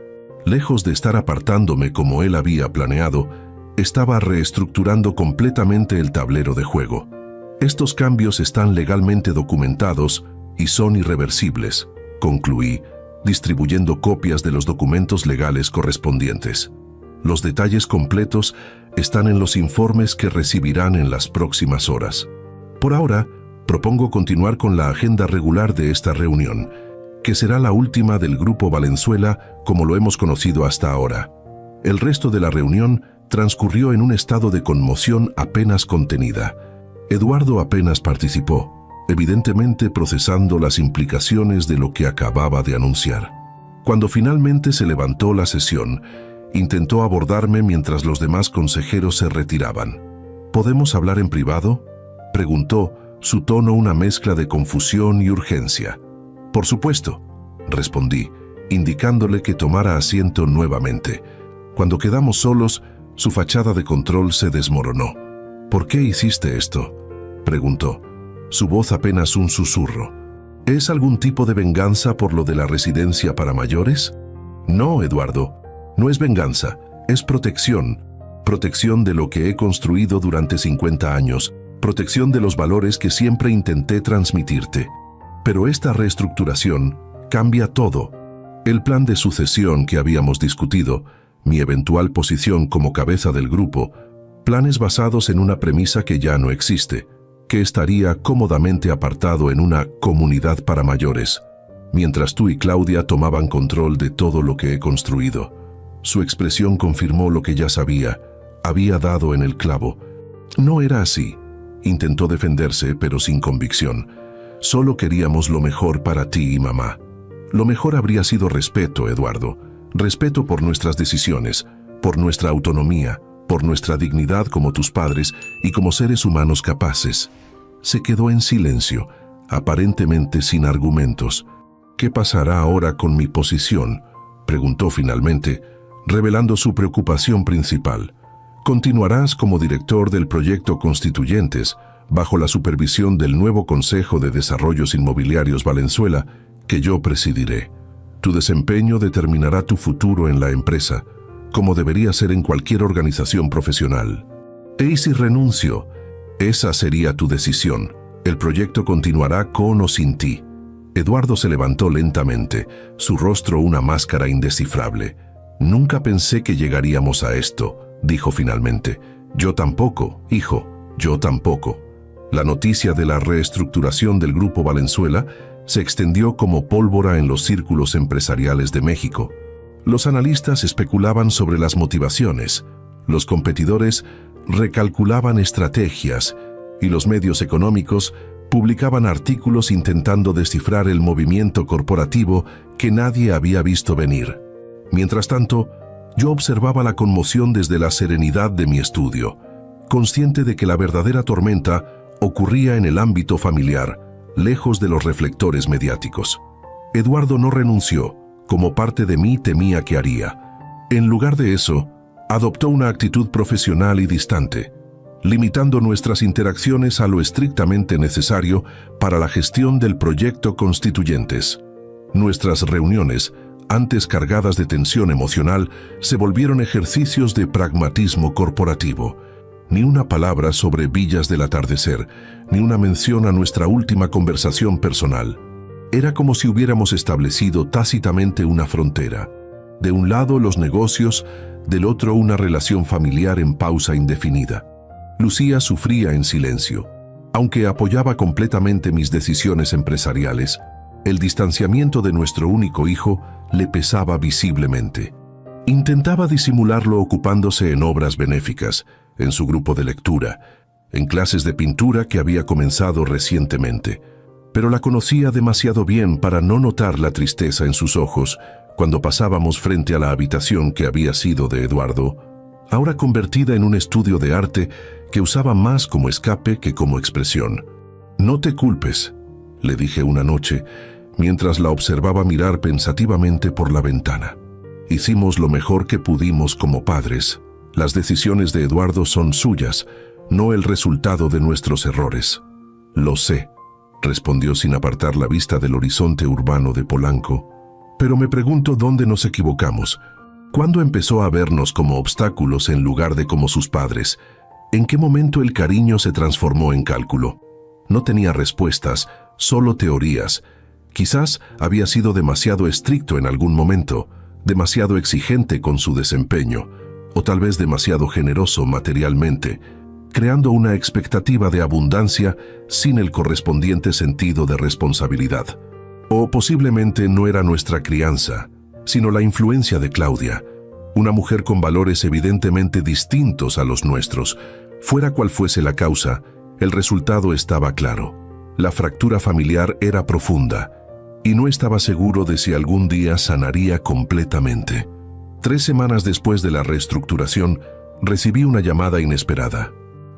Lejos de estar apartándome como él había planeado, estaba reestructurando completamente el tablero de juego. Estos cambios están legalmente documentados y son irreversibles, concluí, distribuyendo copias de los documentos legales correspondientes. Los detalles completos están en los informes que recibirán en las próximas horas. Por ahora, propongo continuar con la agenda regular de esta reunión, que será la última del Grupo Valenzuela como lo hemos conocido hasta ahora. El resto de la reunión transcurrió en un estado de conmoción apenas contenida. Eduardo apenas participó. evidentemente procesando las implicaciones de lo que acababa de anunciar. Cuando finalmente se levantó la sesión, intentó abordarme mientras los demás consejeros se retiraban. ¿Podemos hablar en privado?, preguntó, su tono una mezcla de confusión y urgencia. Por supuesto, respondí, indicándole que tomara asiento nuevamente. Cuando quedamos solos, su fachada de control se desmoronó. ¿Por qué hiciste esto?, preguntó, su voz apenas un susurro. ¿Es algún tipo de venganza por lo de la residencia para mayores? No, Eduardo, no es venganza, es protección. Protección de lo que he construido durante 50 años, protección de los valores que siempre intenté transmitirte. Pero esta reestructuración cambia todo. El plan de sucesión que habíamos discutido, mi eventual posición como cabeza del grupo, planes basados en una premisa que ya no existe, que estaría cómodamente apartado en una comunidad para mayores, mientras tú y Claudia tomaban control de todo lo que he construido. Su expresión confirmó lo que ya sabía, había dado en el clavo. No era así. Intentó defenderse, pero sin convicción. Solo queríamos lo mejor para ti y mamá. Lo mejor habría sido respeto, Eduardo. Respeto por nuestras decisiones, por nuestra autonomía, por nuestra dignidad como tus padres y como seres humanos capaces. Se quedó en silencio, aparentemente sin argumentos. ¿Qué pasará ahora con mi posición?, preguntó finalmente, revelando su preocupación principal. Continuarás como director del proyecto Constituyentes, bajo la supervisión del nuevo Consejo de Desarrollos Inmobiliarios Valenzuela, que yo presidiré. Tu desempeño determinará tu futuro en la empresa, como debería ser en cualquier organización profesional. ¿Y si renuncio? Esa sería tu decisión. El proyecto continuará con o sin ti. Eduardo se levantó lentamente, su rostro una máscara indescifrable. Nunca pensé que llegaríamos a esto, dijo finalmente. Yo tampoco, hijo, yo tampoco. La noticia de la reestructuración del Grupo Valenzuela se extendió como pólvora en los círculos empresariales de México. Los analistas especulaban sobre las motivaciones, los competidores recalculaban estrategias y los medios económicos publicaban artículos intentando descifrar el movimiento corporativo que nadie había visto venir. Mientras tanto, yo observaba la conmoción desde la serenidad de mi estudio, consciente de que la verdadera tormenta ocurría en el ámbito familiar, lejos de los reflectores mediáticos. Eduardo no renunció, como parte de mí temía que haría. En lugar de eso, adoptó una actitud profesional y distante, limitando nuestras interacciones a lo estrictamente necesario para la gestión del proyecto Constituyentes. Nuestras reuniones, antes cargadas de tensión emocional, se volvieron ejercicios de pragmatismo corporativo. Ni una palabra sobre Villas del Atardecer, ni una mención a nuestra última conversación personal. Era como si hubiéramos establecido tácitamente una frontera. De un lado los negocios, del otro una relación familiar en pausa indefinida. Lucía sufría en silencio. Aunque apoyaba completamente mis decisiones empresariales, el distanciamiento de nuestro único hijo le pesaba visiblemente. Intentaba disimularlo ocupándose en obras benéficas, en su grupo de lectura, en clases de pintura que había comenzado recientemente. Pero la conocía demasiado bien para no notar la tristeza en sus ojos cuando pasábamos frente a la habitación que había sido de Eduardo, ahora convertida en un estudio de arte que usaba más como escape que como expresión. «No te culpes», le dije una noche, mientras la observaba mirar pensativamente por la ventana. «Hicimos lo mejor que pudimos como padres. Las decisiones de Eduardo son suyas, no el resultado de nuestros errores». «Lo sé», respondió sin apartar la vista del horizonte urbano de Polanco. «Pero me pregunto dónde nos equivocamos. ¿Cuándo empezó a vernos como obstáculos en lugar de como sus padres? ¿En qué momento el cariño se transformó en cálculo?» No tenía respuestas, solo teorías. Quizás había sido demasiado estricto en algún momento, demasiado exigente con su desempeño, o tal vez demasiado generoso materialmente, creando una expectativa de abundancia sin el correspondiente sentido de responsabilidad. O posiblemente no era nuestra crianza, sino la influencia de Claudia, una mujer con valores evidentemente distintos a los nuestros. Fuera cual fuese la causa, el resultado estaba claro. La fractura familiar era profunda y no estaba seguro de si algún día sanaría completamente. 3 semanas después de la reestructuración, recibí una llamada inesperada.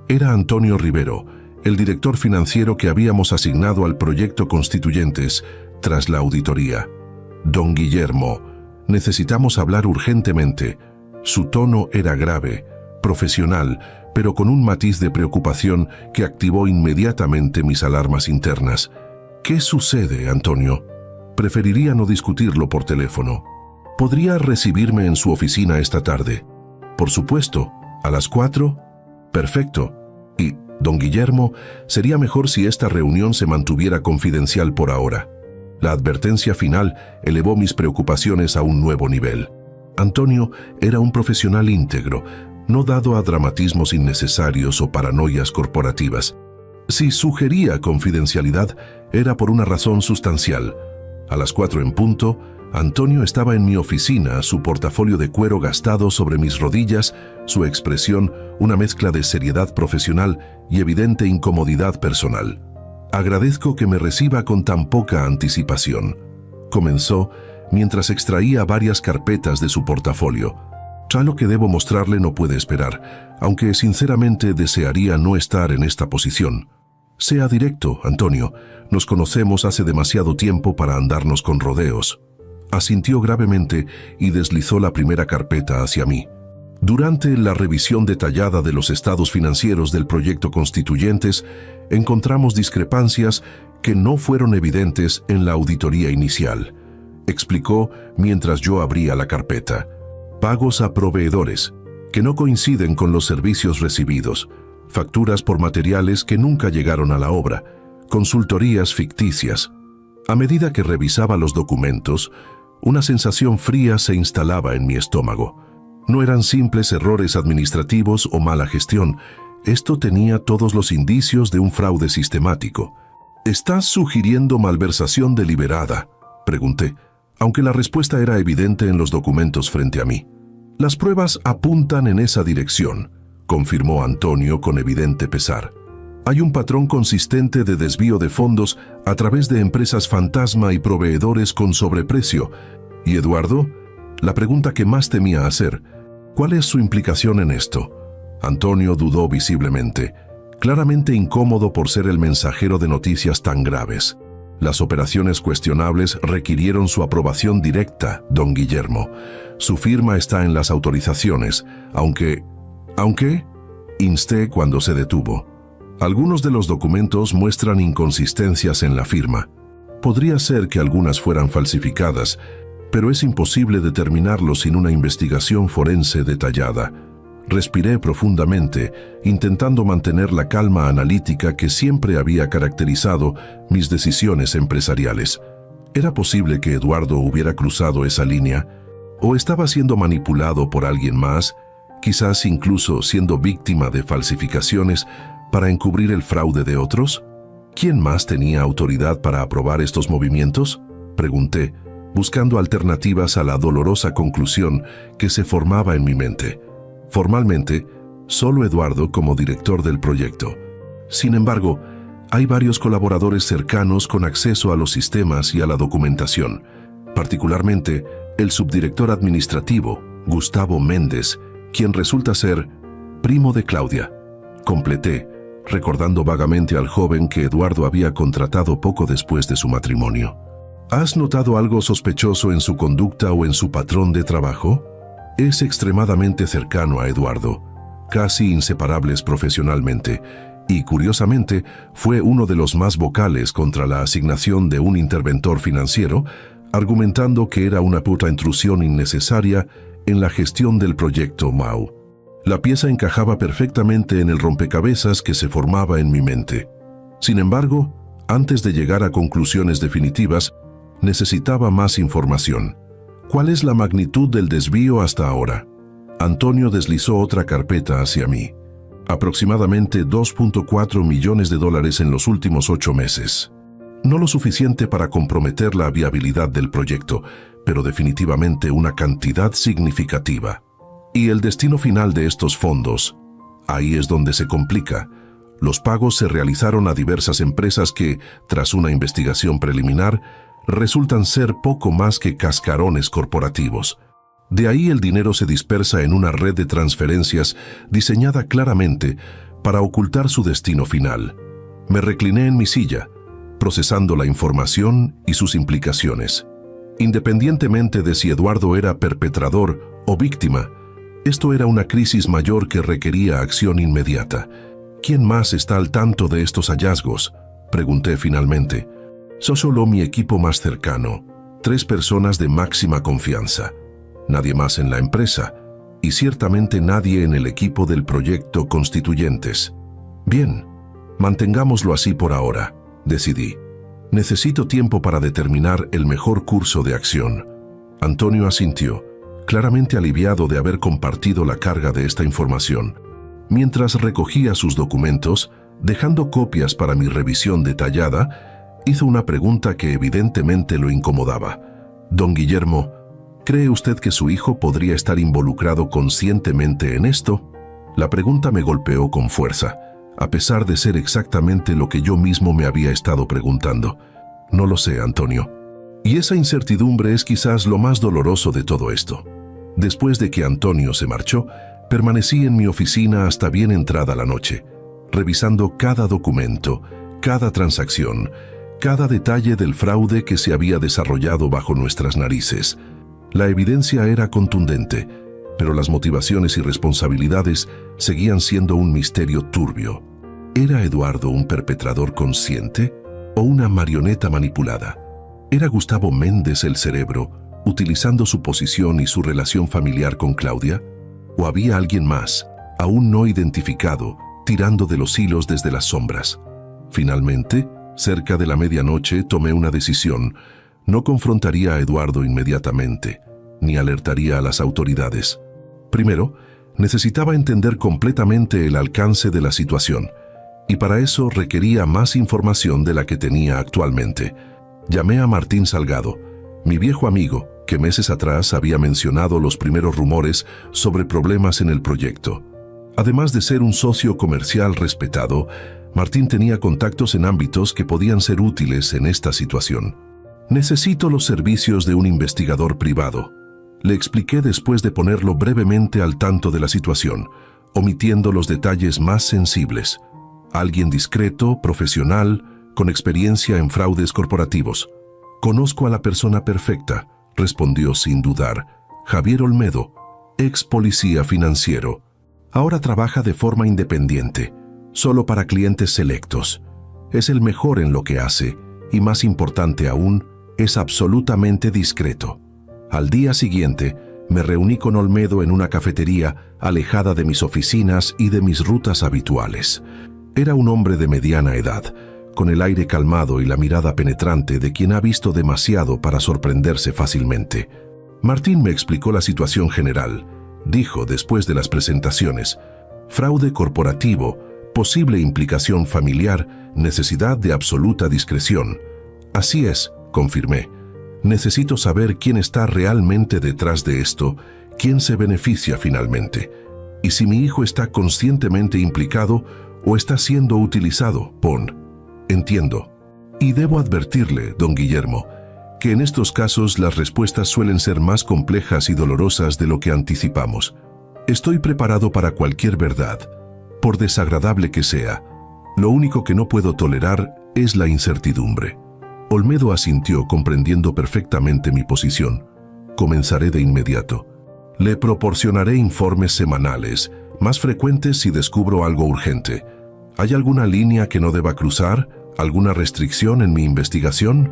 Era Antonio Rivero, el director financiero que habíamos asignado al proyecto Constituyentes tras la auditoría. Don Guillermo, necesitamos hablar urgentemente. Su tono era grave, profesional, pero con un matiz de preocupación que activó inmediatamente mis alarmas internas. ¿Qué sucede, Antonio? Preferiría no discutirlo por teléfono. ¿Podría recibirme en su oficina esta tarde? Por supuesto, ¿a las 4? Perfecto. Y, don Guillermo, sería mejor si esta reunión se mantuviera confidencial por ahora. La advertencia final elevó mis preocupaciones a un nuevo nivel. Antonio era un profesional íntegro, no dado a dramatismos innecesarios o paranoias corporativas. Si sugería confidencialidad, era por una razón sustancial. A las 4 en punto, Antonio estaba en mi oficina, su portafolio de cuero gastado sobre mis rodillas, su expresión una mezcla de seriedad profesional y evidente incomodidad personal. Agradezco que me reciba con tan poca anticipación, comenzó mientras extraía varias carpetas de su portafolio. Ya lo que debo mostrarle no puede esperar, aunque sinceramente desearía no estar en esta posición. Sea directo, Antonio, nos conocemos hace demasiado tiempo para andarnos con rodeos. Asintió gravemente y deslizó la primera carpeta hacia mí. Durante la revisión detallada de los estados financieros del proyecto Constituyentes, encontramos discrepancias que no fueron evidentes en la auditoría inicial, explicó mientras yo abría la carpeta. Pagos a proveedores, que no coinciden con los servicios recibidos, facturas por materiales que nunca llegaron a la obra, consultorías ficticias. A medida que revisaba los documentos, una sensación fría se instalaba en mi estómago. No eran simples errores administrativos o mala gestión. Esto tenía todos los indicios de un fraude sistemático. ¿Estás sugiriendo malversación deliberada?, pregunté, aunque la respuesta era evidente en los documentos frente a mí. Las pruebas apuntan en esa dirección, confirmó Antonio con evidente pesar. Hay un patrón consistente de desvío de fondos a través de empresas fantasma y proveedores con sobreprecio. ¿Y Eduardo? La pregunta que más temía hacer. ¿Cuál es su implicación en esto? Antonio dudó visiblemente, claramente incómodo por ser el mensajero de noticias tan graves. Las operaciones cuestionables requirieron su aprobación directa, don Guillermo. Su firma está en las autorizaciones, aunque, insté cuando se detuvo. Algunos de los documentos muestran inconsistencias en la firma. Podría ser que algunas fueran falsificadas, pero es imposible determinarlo sin una investigación forense detallada. Respiré profundamente, intentando mantener la calma analítica que siempre había caracterizado mis decisiones empresariales. ¿Era posible que Eduardo hubiera cruzado esa línea? ¿O estaba siendo manipulado por alguien más, quizás incluso siendo víctima de falsificaciones para encubrir el fraude de otros? ¿Quién más tenía autoridad para aprobar estos movimientos?, pregunté, buscando alternativas a la dolorosa conclusión que se formaba en mi mente. Formalmente, solo Eduardo como director del proyecto. Sin embargo, hay varios colaboradores cercanos con acceso a los sistemas y a la documentación, particularmente el subdirector administrativo, Gustavo Méndez, quien resulta ser primo de Claudia. Completé, recordando vagamente al joven que Eduardo había contratado poco después de su matrimonio. ¿Has notado algo sospechoso en su conducta o en su patrón de trabajo? Es extremadamente cercano a Eduardo, casi inseparables profesionalmente, y curiosamente fue uno de los más vocales contra la asignación de un interventor financiero, argumentando que era una puta intrusión innecesaria en la gestión del proyecto MAU. La pieza encajaba perfectamente en el rompecabezas que se formaba en mi mente. Sin embargo, antes de llegar a conclusiones definitivas, necesitaba más información. ¿Cuál es la magnitud del desvío hasta ahora? Antonio deslizó otra carpeta hacia mí. Aproximadamente $2.4 millones en los últimos 8 meses. No lo suficiente para comprometer la viabilidad del proyecto, pero definitivamente una cantidad significativa. ¿Y el destino final de estos fondos? Ahí es donde se complica. Los pagos se realizaron a diversas empresas que, tras una investigación preliminar, resultan ser poco más que cascarones corporativos. De ahí el dinero se dispersa en una red de transferencias diseñada claramente para ocultar su destino final. Me recliné en mi silla, procesando la información y sus implicaciones. Independientemente de si Eduardo era perpetrador o víctima, esto era una crisis mayor que requería acción inmediata. ¿Quién más está al tanto de estos hallazgos?, pregunté finalmente. Solo mi equipo más cercano, 3 personas de máxima confianza. Nadie más en la empresa, y ciertamente nadie en el equipo del proyecto Constituyentes. Bien, mantengámoslo así por ahora, decidí. Necesito tiempo para determinar el mejor curso de acción. Antonio asintió, claramente aliviado de haber compartido la carga de esta información. Mientras recogía sus documentos, dejando copias para mi revisión detallada, hizo una pregunta que evidentemente lo incomodaba. Don Guillermo, ¿cree usted que su hijo podría estar involucrado conscientemente en esto? La pregunta me golpeó con fuerza, a pesar de ser exactamente lo que yo mismo me había estado preguntando. No lo sé, Antonio. Y esa incertidumbre es quizás lo más doloroso de todo esto. Después de que Antonio se marchó, permanecí en mi oficina hasta bien entrada la noche, revisando cada documento, cada transacción, cada detalle del fraude que se había desarrollado bajo nuestras narices. La evidencia era contundente, pero las motivaciones y responsabilidades seguían siendo un misterio turbio. ¿Era Eduardo un perpetrador consciente o una marioneta manipulada? ¿Era Gustavo Méndez el cerebro, utilizando su posición y su relación familiar con Claudia? ¿O había alguien más, aún no identificado, tirando de los hilos desde las sombras? Finalmente, cerca de la medianoche, tomé una decisión. No confrontaría a Eduardo inmediatamente, ni alertaría a las autoridades. Primero, necesitaba entender completamente el alcance de la situación, y para eso requería más información de la que tenía actualmente. Llamé a Martín Salgado, mi viejo amigo, que meses atrás había mencionado los primeros rumores sobre problemas en el proyecto. Además de ser un socio comercial respetado, Martín tenía contactos en ámbitos que podían ser útiles en esta situación. Necesito los servicios de un investigador privado, le expliqué después de ponerlo brevemente al tanto de la situación, omitiendo los detalles más sensibles. Alguien discreto, profesional, con experiencia en fraudes corporativos. Conozco a la persona perfecta, respondió sin dudar. Javier Olmedo, ex policía financiero. Ahora trabaja de forma independiente, solo para clientes selectos. Es el mejor en lo que hace, y más importante aún, es absolutamente discreto. Al día siguiente, me reuní con Olmedo en una cafetería alejada de mis oficinas y de mis rutas habituales. Era un hombre de mediana edad, con el aire calmado y la mirada penetrante de quien ha visto demasiado para sorprenderse fácilmente. Martín me explicó la situación general. Dijo después de las presentaciones: fraude corporativo, posible implicación familiar, necesidad de absoluta discreción. Así es, confirmé. Necesito saber quién está realmente detrás de esto, quién se beneficia finalmente, y si mi hijo está conscientemente implicado o está siendo utilizado. Entiendo. Y debo advertirle, don Guillermo, que en estos casos las respuestas suelen ser más complejas y dolorosas de lo que anticipamos. Estoy preparado para cualquier verdad, por desagradable que sea. Lo único que no puedo tolerar es la incertidumbre. Olmedo asintió, comprendiendo perfectamente mi posición. Comenzaré de inmediato. Le proporcionaré informes semanales, más frecuentes si descubro algo urgente. ¿Hay alguna línea que no deba cruzar? ¿Alguna restricción en mi investigación?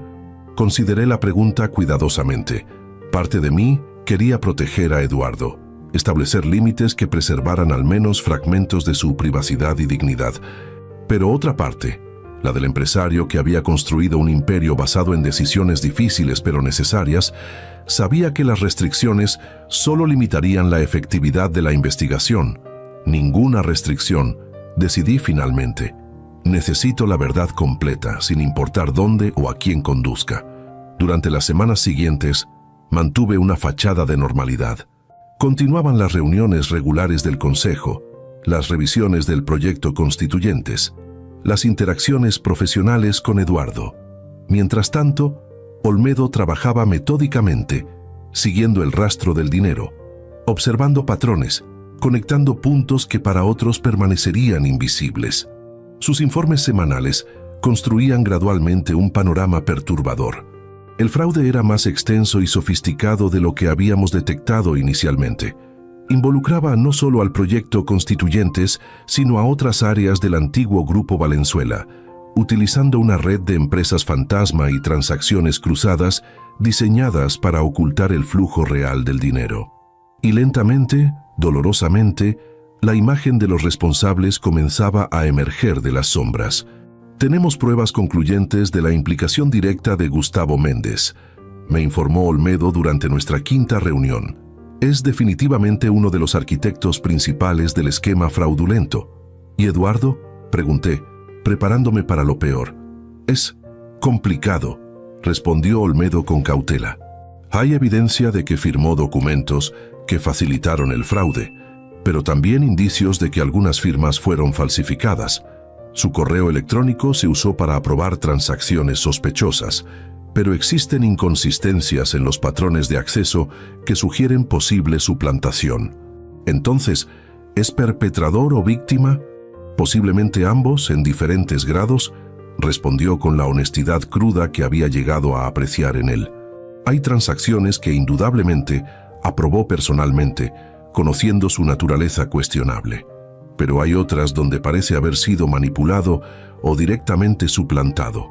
Consideré la pregunta cuidadosamente. Parte de mí quería proteger a Eduardo, establecer límites que preservaran al menos fragmentos de su privacidad y dignidad. Pero otra parte, la del empresario que había construido un imperio basado en decisiones difíciles pero necesarias, sabía que las restricciones solo limitarían la efectividad de la investigación. Ninguna restricción, decidí finalmente. Necesito la verdad completa, sin importar dónde o a quién conduzca. Durante las semanas siguientes, mantuve una fachada de normalidad. Continuaban las reuniones regulares del Consejo, las revisiones del proyecto Constituyentes. las interacciones profesionales con Eduardo. Mientras tanto, Olmedo trabajaba metódicamente, siguiendo el rastro del dinero, observando patrones, conectando puntos que para otros permanecerían invisibles. Sus informes semanales construían gradualmente un panorama perturbador. El fraude era más extenso y sofisticado de lo que habíamos detectado inicialmente. Involucraba no solo al proyecto Constituyentes, sino a otras áreas del antiguo Grupo Valenzuela, utilizando una red de empresas fantasma y transacciones cruzadas diseñadas para ocultar el flujo real del dinero. Y lentamente, dolorosamente, la imagen de los responsables comenzaba a emerger de las sombras. Tenemos pruebas concluyentes de la implicación directa de Gustavo Méndez, me informó Olmedo durante nuestra quinta reunión. Es definitivamente uno de los arquitectos principales del esquema fraudulento. ¿Y Eduardo?, pregunté, preparándome para lo peor. Es complicado, respondió Olmedo con cautela. Hay evidencia de que firmó documentos que facilitaron el fraude, pero también indicios de que algunas firmas fueron falsificadas. Su correo electrónico se usó para aprobar transacciones sospechosas, pero existen inconsistencias en los patrones de acceso que sugieren posible suplantación. Entonces, ¿es perpetrador o víctima? Posiblemente ambos en diferentes grados, respondió con la honestidad cruda que había llegado a apreciar en él. Hay transacciones que indudablemente aprobó personalmente, conociendo su naturaleza cuestionable. Pero hay otras donde parece haber sido manipulado o directamente suplantado.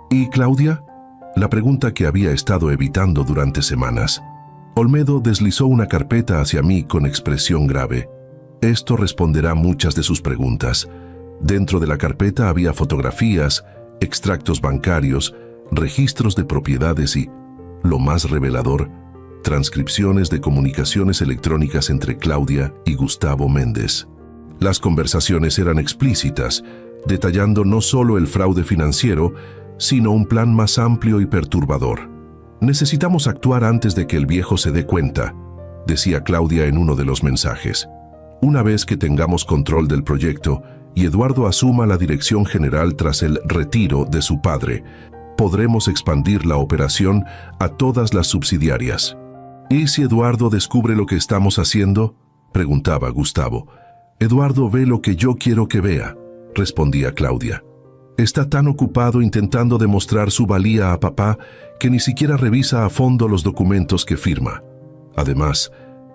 ¿Y Claudia?, la pregunta que había estado evitando durante semanas. Olmedo deslizó una carpeta hacia mí con expresión grave. Esto responderá muchas de sus preguntas. Dentro de la carpeta había fotografías, extractos bancarios, registros de propiedades y, lo más revelador, transcripciones de comunicaciones electrónicas entre Claudia y Gustavo Méndez. Las conversaciones eran explícitas, detallando no solo el fraude financiero, sino un plan más amplio y perturbador. Necesitamos actuar antes de que el viejo se dé cuenta, decía Claudia en uno de los mensajes. Una vez que tengamos control del proyecto y Eduardo asuma la dirección general tras el retiro de su padre, podremos expandir la operación a todas las subsidiarias. ¿Y si Eduardo descubre lo que estamos haciendo?, preguntaba Gustavo. Eduardo ve lo que yo quiero que vea, respondía Claudia. Está tan ocupado intentando demostrar su valía a papá que ni siquiera revisa a fondo los documentos que firma. Además,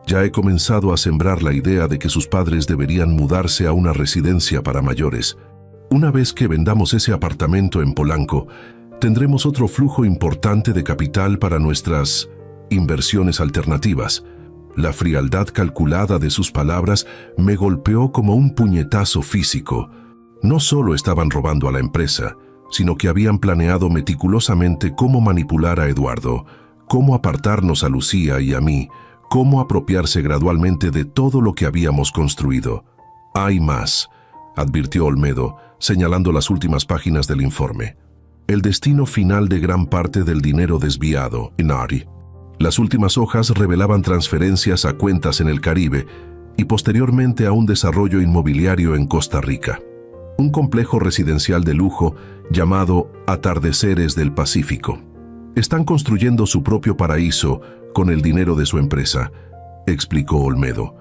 ya he comenzado a sembrar la idea de que sus padres deberían mudarse a una residencia para mayores. Una vez que vendamos ese apartamento en Polanco, tendremos otro flujo importante de capital para nuestras inversiones alternativas. La frialdad calculada de sus palabras me golpeó como un puñetazo físico. No solo estaban robando a la empresa, sino que habían planeado meticulosamente cómo manipular a Eduardo, cómo apartarnos a Lucía y a mí, cómo apropiarse gradualmente de todo lo que habíamos construido. Hay más, advirtió Olmedo, señalando las últimas páginas del informe. El destino final de gran parte del dinero desviado, Inari. Las últimas hojas revelaban transferencias a cuentas en el Caribe y posteriormente a un desarrollo inmobiliario en Costa Rica. Un complejo residencial de lujo llamado Atardeceres del Pacífico. Están construyendo su propio paraíso con el dinero de su empresa, explicó Olmedo.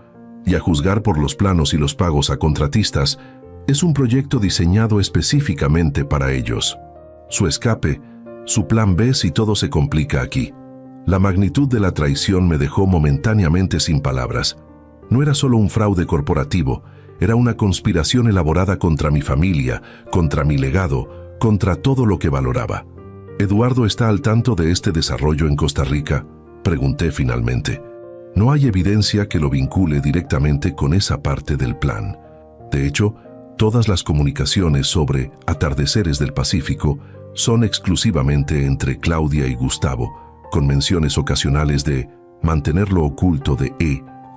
Y a juzgar por los planos y los pagos a contratistas, es un proyecto diseñado específicamente para ellos. Su escape, su plan B si todo se complica aquí. La magnitud de la traición me dejó momentáneamente sin palabras. No era solo un fraude corporativo, era una conspiración elaborada contra mi familia, contra mi legado, contra todo lo que valoraba. ¿Eduardo está al tanto de este desarrollo en Costa Rica?, pregunté finalmente. No hay evidencia que lo vincule directamente con esa parte del plan. De hecho, todas las comunicaciones sobre Atardeceres del Pacífico son exclusivamente entre Claudia y Gustavo, con menciones ocasionales de mantenerlo oculto de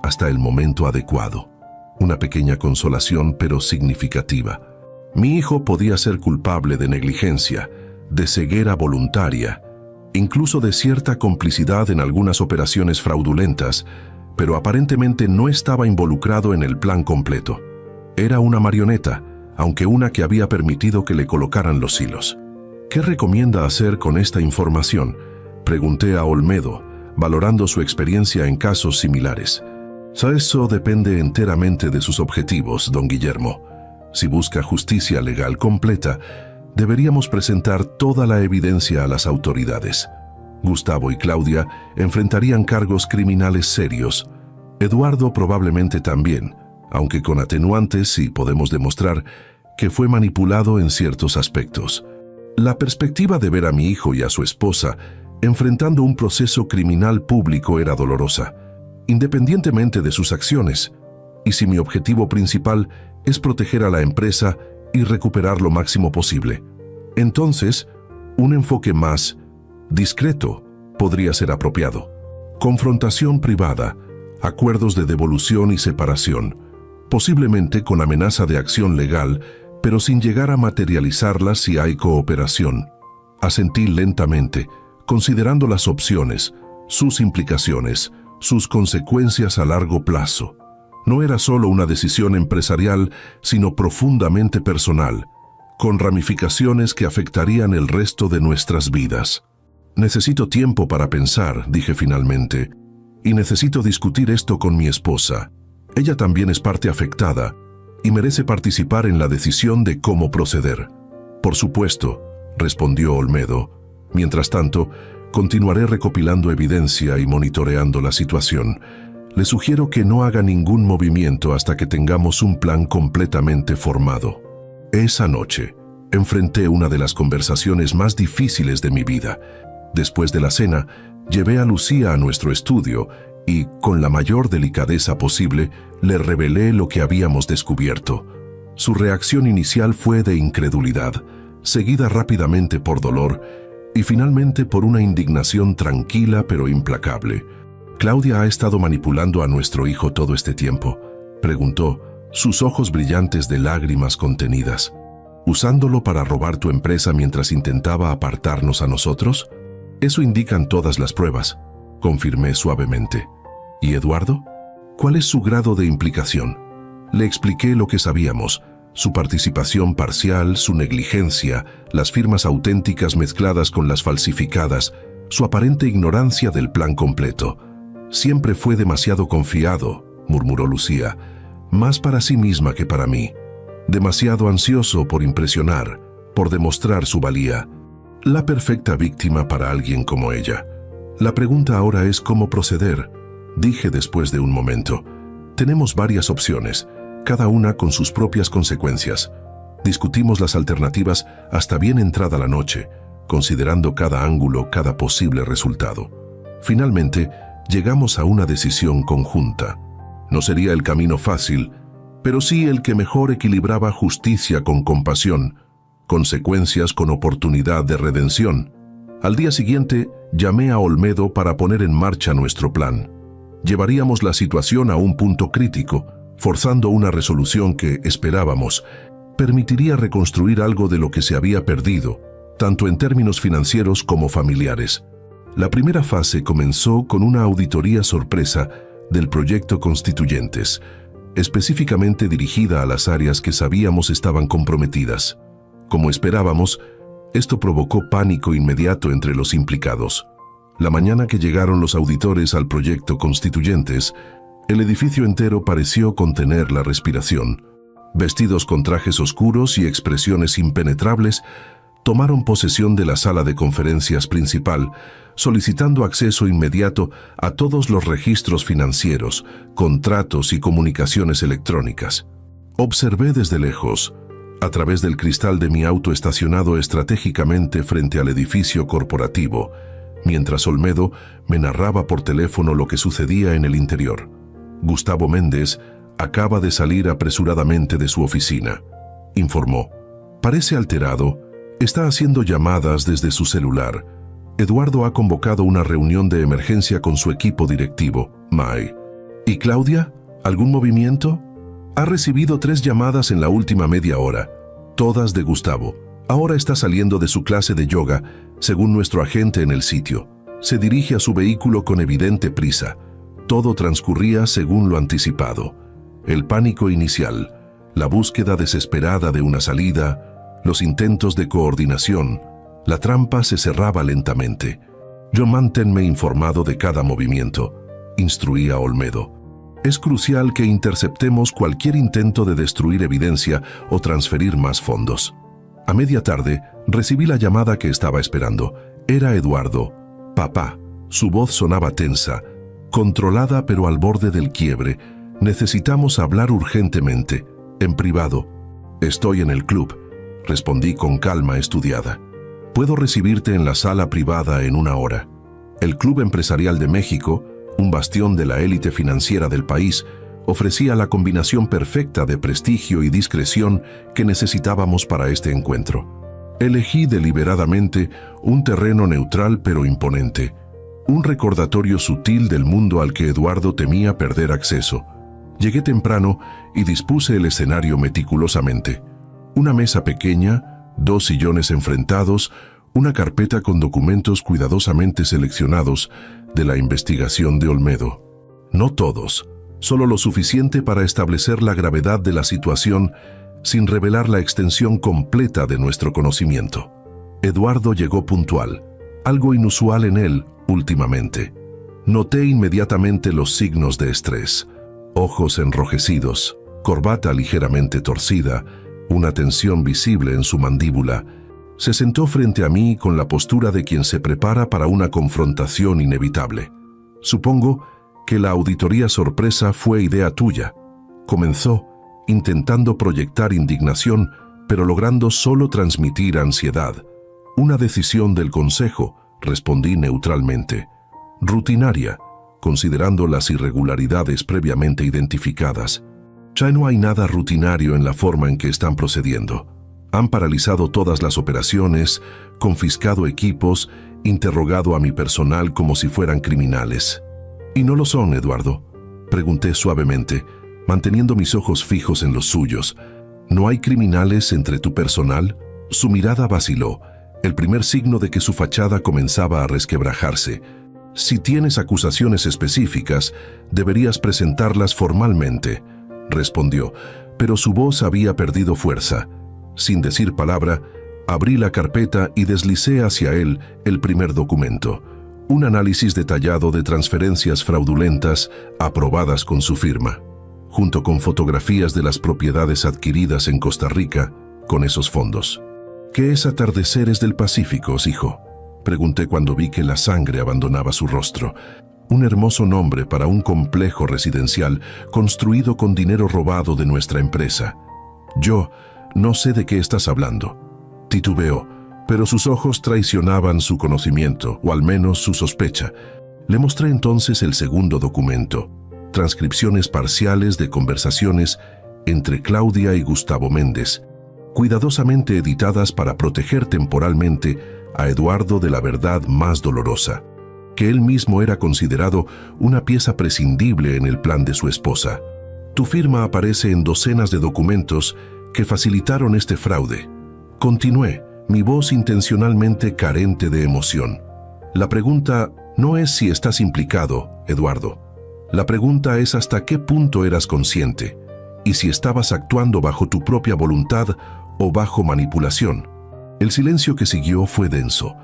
hasta el momento adecuado. Una pequeña consolación, pero significativa. Mi hijo podía ser culpable de negligencia, de ceguera voluntaria, incluso de cierta complicidad en algunas operaciones fraudulentas, pero aparentemente no estaba involucrado en el plan completo. Era una marioneta, aunque una que había permitido que le colocaran los hilos. ¿Qué recomienda hacer con esta información?, pregunté a Olmedo, valorando su experiencia en casos similares. Eso depende enteramente de sus objetivos, don Guillermo. Si busca justicia legal completa, deberíamos presentar toda la evidencia a las autoridades. Gustavo y Claudia enfrentarían cargos criminales serios. Eduardo probablemente también, aunque con atenuantes si podemos demostrar que fue manipulado en ciertos aspectos. La perspectiva de ver a mi hijo y a su esposa enfrentando un proceso criminal público era dolorosa, independientemente de sus acciones, y si mi objetivo principal es proteger a la empresa y recuperar lo máximo posible, entonces un enfoque más discreto podría ser apropiado. Confrontación privada, acuerdos de devolución y separación, posiblemente con amenaza de acción legal, pero sin llegar a materializarla si hay cooperación. Asentí lentamente, considerando las opciones, sus implicaciones, sus consecuencias a largo plazo. No era solo una decisión empresarial, sino profundamente personal, con ramificaciones que afectarían el resto de nuestras vidas. Necesito tiempo para pensar, dije finalmente, y necesito discutir esto con mi esposa. Ella también es parte afectada y merece participar en la decisión de cómo proceder. Por supuesto, respondió Olmedo. Mientras tanto, continuaré recopilando evidencia y monitoreando la situación. Le sugiero que no haga ningún movimiento hasta que tengamos un plan completamente formado. Esa noche, enfrenté una de las conversaciones más difíciles de mi vida. Después de la cena, llevé a Lucía a nuestro estudio y, con la mayor delicadeza posible, le revelé lo que habíamos descubierto. Su reacción inicial fue de incredulidad, seguida rápidamente por dolor y finalmente por una indignación tranquila pero implacable. ¿Claudia ha estado manipulando a nuestro hijo todo este tiempo?, preguntó, sus ojos brillantes de lágrimas contenidas. ¿Usándolo para robar tu empresa mientras intentaba apartarnos a nosotros? Eso indican todas las pruebas, confirmé suavemente. ¿Y Eduardo? ¿Cuál es su grado de implicación? Le expliqué lo que sabíamos, su participación parcial, su negligencia, las firmas auténticas mezcladas con las falsificadas, su aparente ignorancia del plan completo. Siempre fue demasiado confiado, murmuró Lucía, más para sí misma que para mí. Demasiado ansioso por impresionar, por demostrar su valía. La perfecta víctima para alguien como ella. La pregunta ahora es cómo proceder, dije después de un momento. Tenemos varias opciones, cada una con sus propias consecuencias. Discutimos las alternativas hasta bien entrada la noche, considerando cada ángulo, cada posible resultado. Finalmente, llegamos a una decisión conjunta. No sería el camino fácil, pero sí el que mejor equilibraba justicia con compasión, consecuencias con oportunidad de redención. Al día siguiente, llamé a Olmedo para poner en marcha nuestro plan. Llevaríamos la situación a un punto crítico, forzando una resolución que, esperábamos, permitiría reconstruir algo de lo que se había perdido, tanto en términos financieros como familiares. La primera fase comenzó con una auditoría sorpresa del proyecto Constituyentes, específicamente dirigida a las áreas que sabíamos estaban comprometidas. Como esperábamos, esto provocó pánico inmediato entre los implicados. La mañana que llegaron los auditores al proyecto Constituyentes, el edificio entero pareció contener la respiración. Vestidos con trajes oscuros y expresiones impenetrables, tomaron posesión de la sala de conferencias principal, solicitando acceso inmediato a todos los registros financieros, contratos y comunicaciones electrónicas. Observé desde lejos, a través del cristal de mi auto estacionado estratégicamente frente al edificio corporativo, mientras Olmedo me narraba por teléfono lo que sucedía en el interior. Gustavo Méndez acaba de salir apresuradamente de su oficina, informó. Parece alterado, está haciendo llamadas desde su celular. Eduardo ha convocado una reunión de emergencia con su equipo directivo, Mai. ¿Y Claudia? ¿Algún movimiento? Ha recibido 3 llamadas en la última media hora, todas de Gustavo. Ahora está saliendo de su clase de yoga, según nuestro agente en el sitio. Se dirige a su vehículo con evidente prisa. Todo transcurría según lo anticipado. El pánico inicial, La búsqueda desesperada de una salida, los intentos de coordinación, la trampa se cerraba lentamente. Yo manténme informado de cada movimiento, instruía a Olmedo. Es crucial que interceptemos cualquier intento de destruir evidencia o transferir más fondos. A media tarde, recibí la llamada que estaba esperando. Era Eduardo. Papá. Su voz sonaba tensa, controlada pero al borde del quiebre. Necesitamos hablar urgentemente, en privado. Estoy en el club, respondí con calma estudiada. Puedo recibirte en la sala privada en 1 hora. El Club Empresarial de México, un bastión de la élite financiera del país, ofrecía la combinación perfecta de prestigio y discreción que necesitábamos para este encuentro. Elegí deliberadamente un terreno neutral pero imponente, un recordatorio sutil del mundo al que Eduardo temía perder acceso. Llegué temprano y dispuse el escenario meticulosamente. Una mesa pequeña, 2 sillones enfrentados, una carpeta con documentos cuidadosamente seleccionados de la investigación de Olmedo. No todos, solo lo suficiente para establecer la gravedad de la situación sin revelar la extensión completa de nuestro conocimiento. Eduardo llegó puntual, algo inusual en él últimamente. Noté inmediatamente los signos de estrés. Ojos enrojecidos, corbata ligeramente torcida, una tensión visible en su mandíbula. Se sentó frente a mí con la postura de quien se prepara para una confrontación inevitable. Supongo que la auditoría sorpresa fue idea tuya. Comenzó, intentando proyectar indignación, pero logrando solo transmitir ansiedad. Una decisión del consejo, respondí neutralmente. Rutinaria, considerando las irregularidades previamente identificadas. Ya no hay nada rutinario en la forma en que están procediendo. Han paralizado todas las operaciones, confiscado equipos, interrogado a mi personal como si fueran criminales. ¿Y no lo son, Eduardo?, pregunté suavemente, manteniendo mis ojos fijos en los suyos. ¿No hay criminales entre tu personal? Su mirada vaciló, el primer signo de que su fachada comenzaba a resquebrajarse. Si tienes acusaciones específicas, deberías presentarlas formalmente, respondió, pero su voz había perdido fuerza. Sin decir palabra, abrí la carpeta y deslicé hacia él el primer documento, un análisis detallado de transferencias fraudulentas aprobadas con su firma, junto con fotografías de las propiedades adquiridas en Costa Rica con esos fondos. ¿Qué es Atardeceres del Pacífico, hijo?, pregunté cuando vi que la sangre abandonaba su rostro. Un hermoso nombre para un complejo residencial construido con dinero robado de nuestra empresa. Yo no sé de qué estás hablando. Titubeó, pero sus ojos traicionaban su conocimiento, o al menos su sospecha. Le mostré entonces el segundo documento, transcripciones parciales de conversaciones entre Claudia y Gustavo Méndez, cuidadosamente editadas para proteger temporalmente a Eduardo de la verdad más dolorosa, que él mismo era considerado una pieza prescindible en el plan de su esposa. Tu firma aparece en docenas de documentos que facilitaron este fraude. Continué, mi voz intencionalmente carente de emoción. La pregunta no es si estás implicado, Eduardo. La pregunta es hasta qué punto eras consciente, y si estabas actuando bajo tu propia voluntad o bajo manipulación. El silencio que siguió fue denso,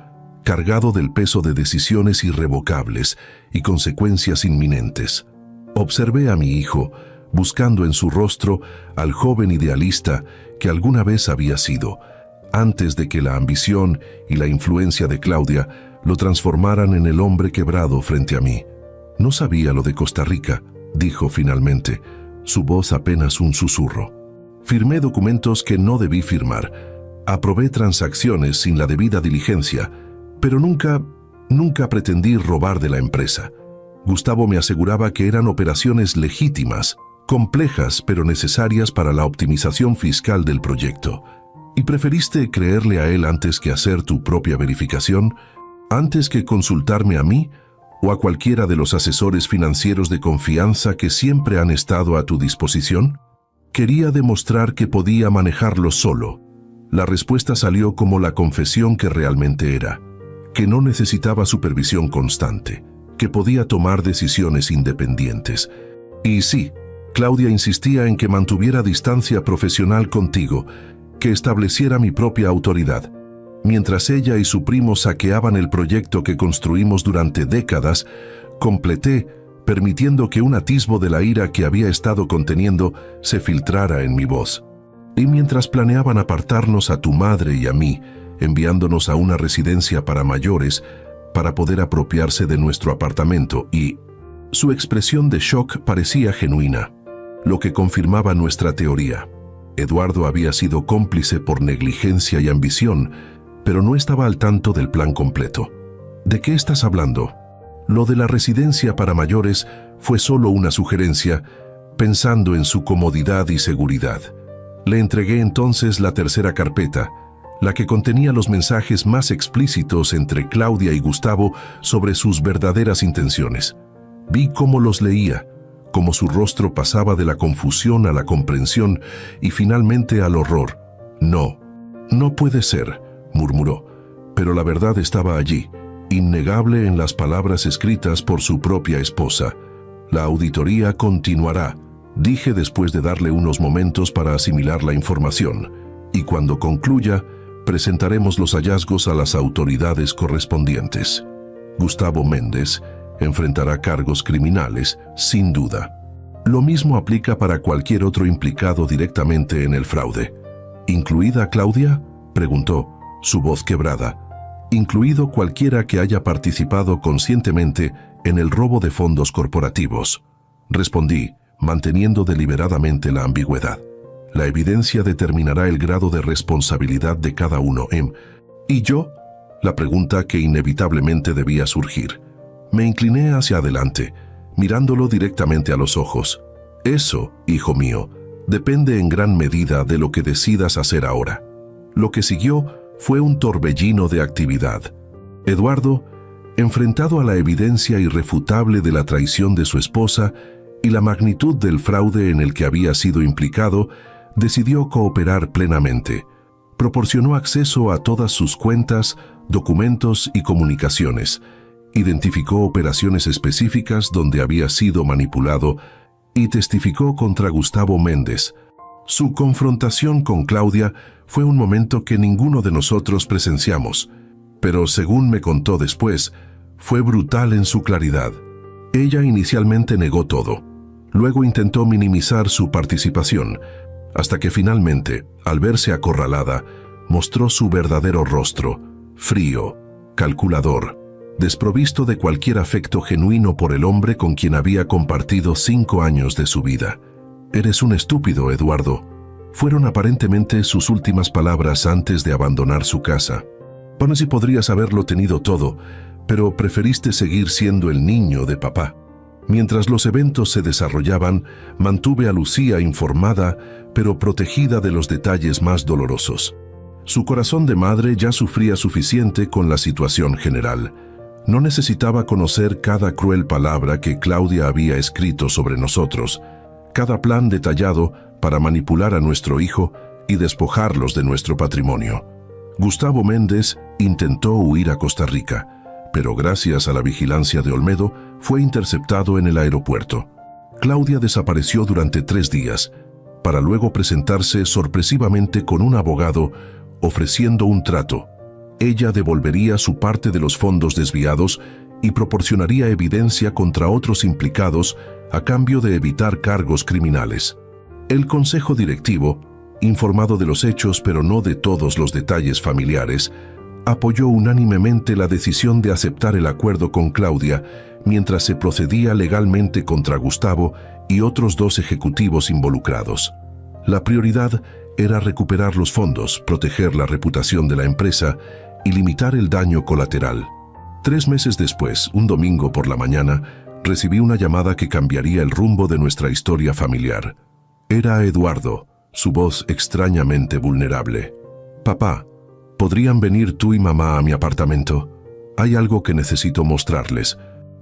cargado del peso de decisiones irrevocables y consecuencias inminentes. Observé a mi hijo, buscando en su rostro al joven idealista que alguna vez había sido, antes de que la ambición y la influencia de Claudia lo transformaran en el hombre quebrado frente a mí. No sabía lo de Costa Rica, dijo finalmente, su voz apenas un susurro. Firmé documentos que no debí firmar. Aprobé transacciones sin la debida diligencia, pero nunca pretendí robar de la empresa. Gustavo me aseguraba que eran operaciones legítimas, complejas pero necesarias para la optimización fiscal del proyecto. ¿Y preferiste creerle a él antes que hacer tu propia verificación? ¿Antes que consultarme a mí o a cualquiera de los asesores financieros de confianza que siempre han estado a tu disposición? Quería demostrar que podía manejarlo solo. La respuesta salió como la confesión que realmente era, que no necesitaba supervisión constante, que podía tomar decisiones independientes. Y sí, Claudia insistía en que mantuviera distancia profesional contigo, que estableciera mi propia autoridad. Mientras ella y su primo saqueaban el proyecto que construimos durante décadas, completé, permitiendo que un atisbo de la ira que había estado conteniendo se filtrara en mi voz. Y mientras planeaban apartarnos a tu madre y a mí, enviándonos a una residencia para mayores, para poder apropiarse de nuestro apartamento, y su expresión de shock parecía genuina, lo que confirmaba nuestra teoría. Eduardo había sido cómplice por negligencia y ambición, pero no estaba al tanto del plan completo. ¿De qué estás hablando? Lo de la residencia para mayores fue solo una sugerencia, pensando en su comodidad y seguridad. Le entregué entonces la tercera carpeta, la que contenía los mensajes más explícitos entre Claudia y Gustavo sobre sus verdaderas intenciones. Vi cómo los leía, cómo su rostro pasaba de la confusión a la comprensión y finalmente al horror. No, no puede ser, murmuró, pero la verdad estaba allí, innegable en las palabras escritas por su propia esposa. La auditoría continuará, dije después de darle unos momentos para asimilar la información, y cuando concluya, presentaremos los hallazgos a las autoridades correspondientes. Gustavo Méndez enfrentará cargos criminales, sin duda. Lo mismo aplica para cualquier otro implicado directamente en el fraude. ¿Incluida Claudia?, preguntó, su voz quebrada. Incluido cualquiera que haya participado conscientemente en el robo de fondos corporativos. Respondí, manteniendo deliberadamente la ambigüedad. La evidencia determinará el grado de responsabilidad de cada uno. ¿Y yo? La pregunta que inevitablemente debía surgir. Me incliné hacia adelante, mirándolo directamente a los ojos. Eso, hijo mío, depende en gran medida de lo que decidas hacer ahora. Lo que siguió fue un torbellino de actividad. Eduardo, enfrentado a la evidencia irrefutable de la traición de su esposa y la magnitud del fraude en el que había sido implicado, decidió cooperar plenamente. Proporcionó acceso a todas sus cuentas, documentos y comunicaciones. Identificó operaciones específicas donde había sido manipulado y testificó contra Gustavo Méndez. Su confrontación con Claudia fue un momento que ninguno de nosotros presenciamos, pero según me contó después, fue brutal en su claridad. Ella inicialmente negó todo, luego intentó minimizar su participación, hasta que finalmente, al verse acorralada, mostró su verdadero rostro, frío, calculador, desprovisto de cualquier afecto genuino por el hombre con quien había compartido 5 años de su vida. «Eres un estúpido, Eduardo», fueron aparentemente sus últimas palabras antes de abandonar su casa. Bueno, si podrías haberlo tenido todo, pero preferiste seguir siendo el niño de papá. Mientras los eventos se desarrollaban, mantuve a Lucía informada, pero protegida de los detalles más dolorosos. Su corazón de madre ya sufría suficiente con la situación general. No necesitaba conocer cada cruel palabra que Claudia había escrito sobre nosotros, cada plan detallado para manipular a nuestro hijo y despojarlos de nuestro patrimonio. Gustavo Méndez intentó huir a Costa Rica, pero gracias a la vigilancia de Olmedo fue interceptado en el aeropuerto. Claudia desapareció durante 3 días, para luego presentarse sorpresivamente con un abogado ofreciendo un trato. Ella devolvería su parte de los fondos desviados y proporcionaría evidencia contra otros implicados a cambio de evitar cargos criminales. El consejo directivo, informado de los hechos pero no de todos los detalles familiares, apoyó unánimemente la decisión de aceptar el acuerdo con Claudia mientras se procedía legalmente contra Gustavo y otros 2 ejecutivos involucrados. La prioridad era recuperar los fondos, proteger la reputación de la empresa y limitar el daño colateral. 3 meses después, un domingo por la mañana, recibí una llamada que cambiaría el rumbo de nuestra historia familiar. Era Eduardo, su voz extrañamente vulnerable. «Papá, ¿podrían venir tú y mamá a mi apartamento? Hay algo que necesito mostrarles».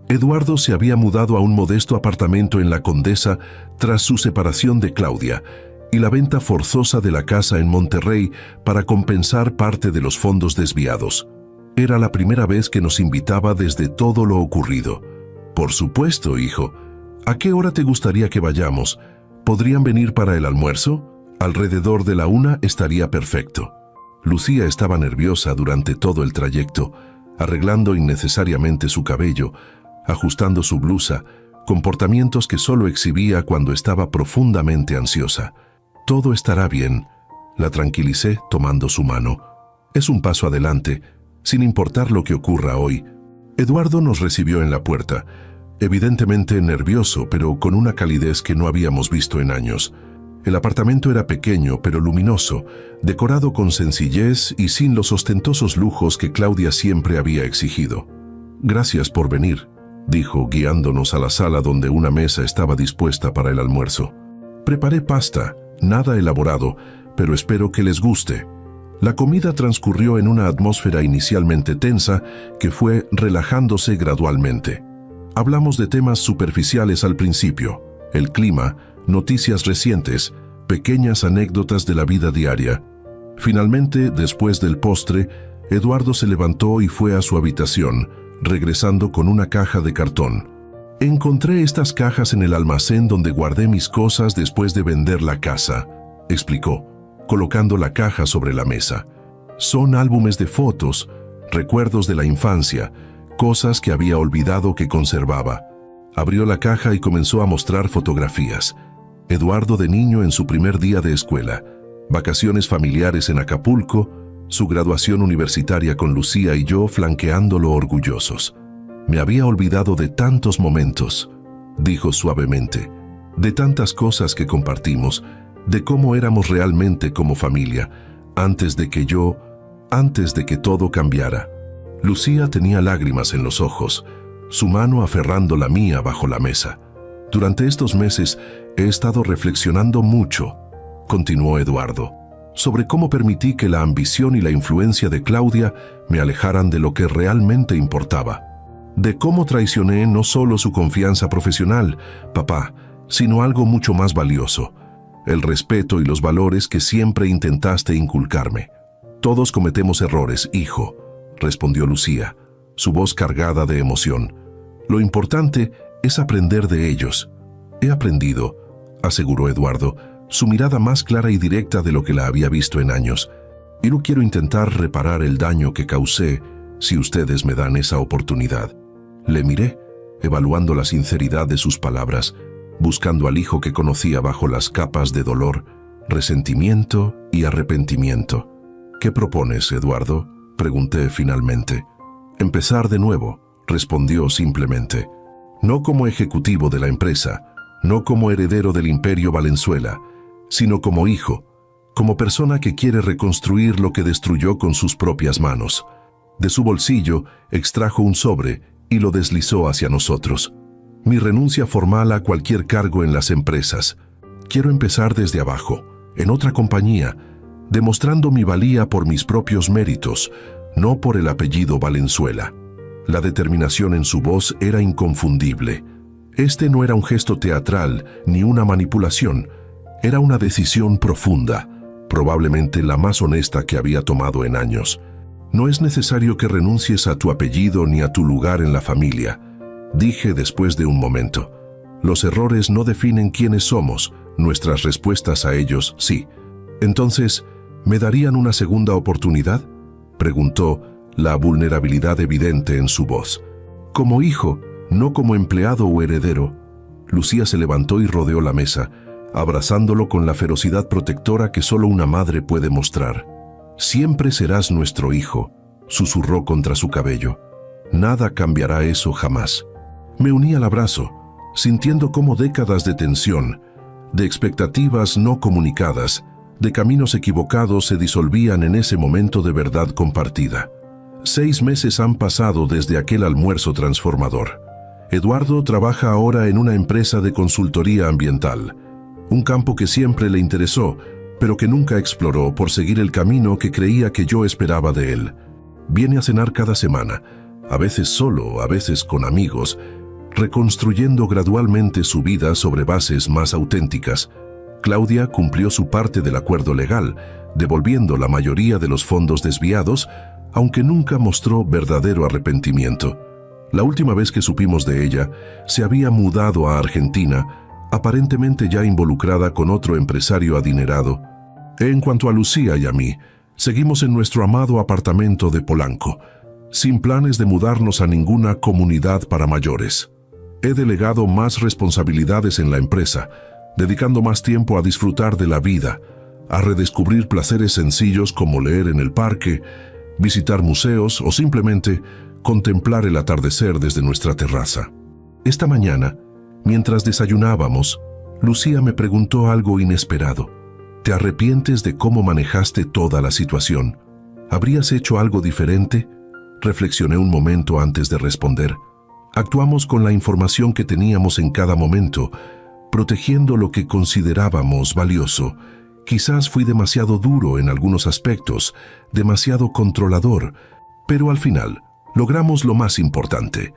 Eduardo se había mudado a un modesto apartamento en La Condesa tras su separación de Claudia y la venta forzosa de la casa en Monterrey para compensar parte de los fondos desviados. Era la primera vez que nos invitaba desde todo lo ocurrido. «Por supuesto, hijo. ¿A qué hora te gustaría que vayamos? ¿Podrían venir para el almuerzo? Alrededor de la 1 estaría perfecto. Lucía estaba nerviosa durante todo el trayecto, arreglando innecesariamente su cabello, ajustando su blusa, comportamientos que solo exhibía cuando estaba profundamente ansiosa. Todo estará bien, la tranquilicé tomando su mano. Es un paso adelante, sin importar lo que ocurra hoy. Eduardo nos recibió en la puerta, evidentemente nervioso, pero con una calidez que no habíamos visto en años. El apartamento era pequeño pero luminoso, decorado con sencillez y sin los ostentosos lujos que Claudia siempre había exigido. «Gracias por venir», dijo, guiándonos a la sala donde una mesa estaba dispuesta para el almuerzo. «Preparé pasta, nada elaborado, pero espero que les guste». La comida transcurrió en una atmósfera inicialmente tensa que fue relajándose gradualmente. Hablamos de temas superficiales al principio: el clima, noticias recientes, pequeñas anécdotas de la vida diaria. Finalmente, después del postre, Eduardo se levantó y fue a su habitación, regresando con una caja de cartón. «Encontré estas cajas en el almacén donde guardé mis cosas después de vender la casa», explicó, colocando la caja sobre la mesa. «Son álbumes de fotos, recuerdos de la infancia, cosas que había olvidado que conservaba». Abrió la caja y comenzó a mostrar fotografías. Eduardo de niño en su primer día de escuela, vacaciones familiares en Acapulco, su graduación universitaria con Lucía y yo flanqueándolo orgullosos. «Me había olvidado de tantos momentos», dijo suavemente, «de tantas cosas que compartimos, de cómo éramos realmente como familia, antes de que todo cambiara». Lucía tenía lágrimas en los ojos, su mano aferrando la mía bajo la mesa. «Durante estos meses he estado reflexionando mucho», continuó Eduardo, «sobre cómo permití que la ambición y la influencia de Claudia me alejaran de lo que realmente importaba. De cómo traicioné no solo su confianza profesional, papá, sino algo mucho más valioso: el respeto y los valores que siempre intentaste inculcarme». «Todos cometemos errores, hijo», respondió Lucía, su voz cargada de emoción. «Lo importante es aprender de ellos». «He aprendido», aseguró Eduardo, su mirada más clara y directa de lo que la había visto en años. «Y no quiero intentar reparar el daño que causé si ustedes me dan esa oportunidad». Le miré, evaluando la sinceridad de sus palabras, buscando al hijo que conocía bajo las capas de dolor, resentimiento y arrepentimiento. «¿Qué propones, Eduardo?», pregunté finalmente. «Empezar de nuevo», respondió simplemente. «No como ejecutivo de la empresa, no como heredero del Imperio Valenzuela, sino como hijo, como persona que quiere reconstruir lo que destruyó con sus propias manos». De su bolsillo extrajo un sobre y lo deslizó hacia nosotros. «Mi renuncia formal a cualquier cargo en las empresas. Quiero empezar desde abajo, en otra compañía, demostrando mi valía por mis propios méritos, no por el apellido Valenzuela». La determinación en su voz era inconfundible. Este no era un gesto teatral ni una manipulación, era una decisión profunda, probablemente la más honesta que había tomado en años. «No es necesario que renuncies a tu apellido ni a tu lugar en la familia», dije después de un momento. «Los errores no definen quiénes somos, nuestras respuestas a ellos sí». «Entonces, ¿me darían una segunda oportunidad?», preguntó, la vulnerabilidad evidente en su voz. «Como hijo, no como empleado o heredero». Lucía se levantó y rodeó la mesa, abrazándolo con la ferocidad protectora que solo una madre puede mostrar. «Siempre serás nuestro hijo», susurró contra su cabello. «Nada cambiará eso jamás». Me uní al abrazo, sintiendo cómo décadas de tensión, de expectativas no comunicadas, de caminos equivocados se disolvían en ese momento de verdad compartida. 6 meses han pasado desde aquel almuerzo transformador. Eduardo trabaja ahora en una empresa de consultoría ambiental, un campo que siempre le interesó, pero que nunca exploró por seguir el camino que creía que yo esperaba de él. Viene a cenar cada semana, a veces solo, a veces con amigos, reconstruyendo gradualmente su vida sobre bases más auténticas. Claudia cumplió su parte del acuerdo legal, devolviendo la mayoría de los fondos desviados, aunque nunca mostró verdadero arrepentimiento. La última vez que supimos de ella, se había mudado a Argentina, aparentemente ya involucrada con otro empresario adinerado. En cuanto a Lucía y a mí, seguimos en nuestro amado apartamento de Polanco, sin planes de mudarnos a ninguna comunidad para mayores. He delegado más responsabilidades en la empresa, dedicando más tiempo a disfrutar de la vida, a redescubrir placeres sencillos como leer en el parque, visitar museos o simplemente contemplar el atardecer desde nuestra terraza. Esta mañana, mientras desayunábamos, Lucía me preguntó algo inesperado. ¿Te arrepientes de cómo manejaste toda la situación? ¿Habrías hecho algo diferente? Reflexioné un momento antes de responder. Actuamos con la información que teníamos en cada momento, protegiendo lo que considerábamos valioso. Quizás fui demasiado duro en algunos aspectos, demasiado controlador, pero al final logramos lo más importante: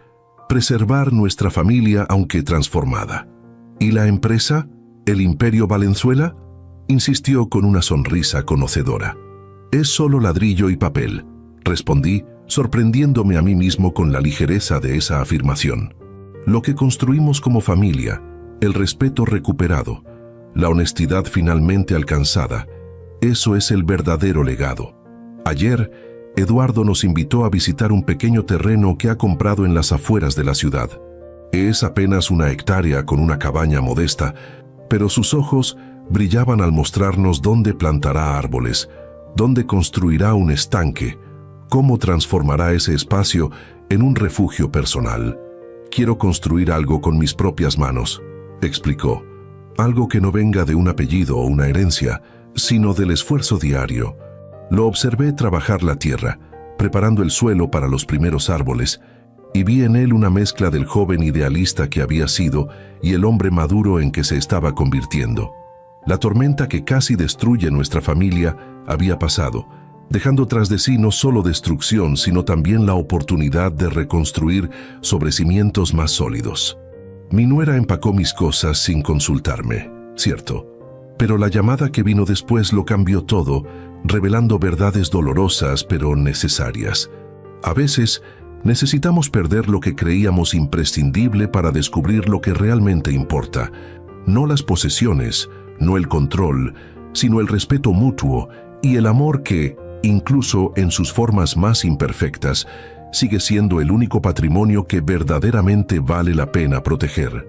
preservar nuestra familia aunque transformada. ¿Y la empresa? ¿El Imperio Valenzuela?, insistió con una sonrisa conocedora. Es solo ladrillo y papel, respondí, sorprendiéndome a mí mismo con la ligereza de esa afirmación. Lo que construimos como familia, el respeto recuperado, la honestidad finalmente alcanzada, eso es el verdadero legado. Ayer, Eduardo nos invitó a visitar un pequeño terreno que ha comprado en las afueras de la ciudad. Es apenas 1 hectárea con una cabaña modesta, pero sus ojos brillaban al mostrarnos dónde plantará árboles, dónde construirá un estanque, cómo transformará ese espacio en un refugio personal. Quiero construir algo con mis propias manos, explicó. Algo que no venga de un apellido o una herencia, sino del esfuerzo diario. Lo observé trabajar la tierra, preparando el suelo para los primeros árboles, y vi en él una mezcla del joven idealista que había sido y el hombre maduro en que se estaba convirtiendo. La tormenta que casi destruye nuestra familia había pasado, dejando tras de sí no solo destrucción, sino también la oportunidad de reconstruir sobre cimientos más sólidos. Mi nuera empacó mis cosas sin consultarme, cierto, pero la llamada que vino después lo cambió todo, revelando verdades dolorosas pero necesarias. A veces, necesitamos perder lo que creíamos imprescindible para descubrir lo que realmente importa, no las posesiones, no el control, sino el respeto mutuo y el amor que, incluso en sus formas más imperfectas, sigue siendo el único patrimonio que verdaderamente vale la pena proteger.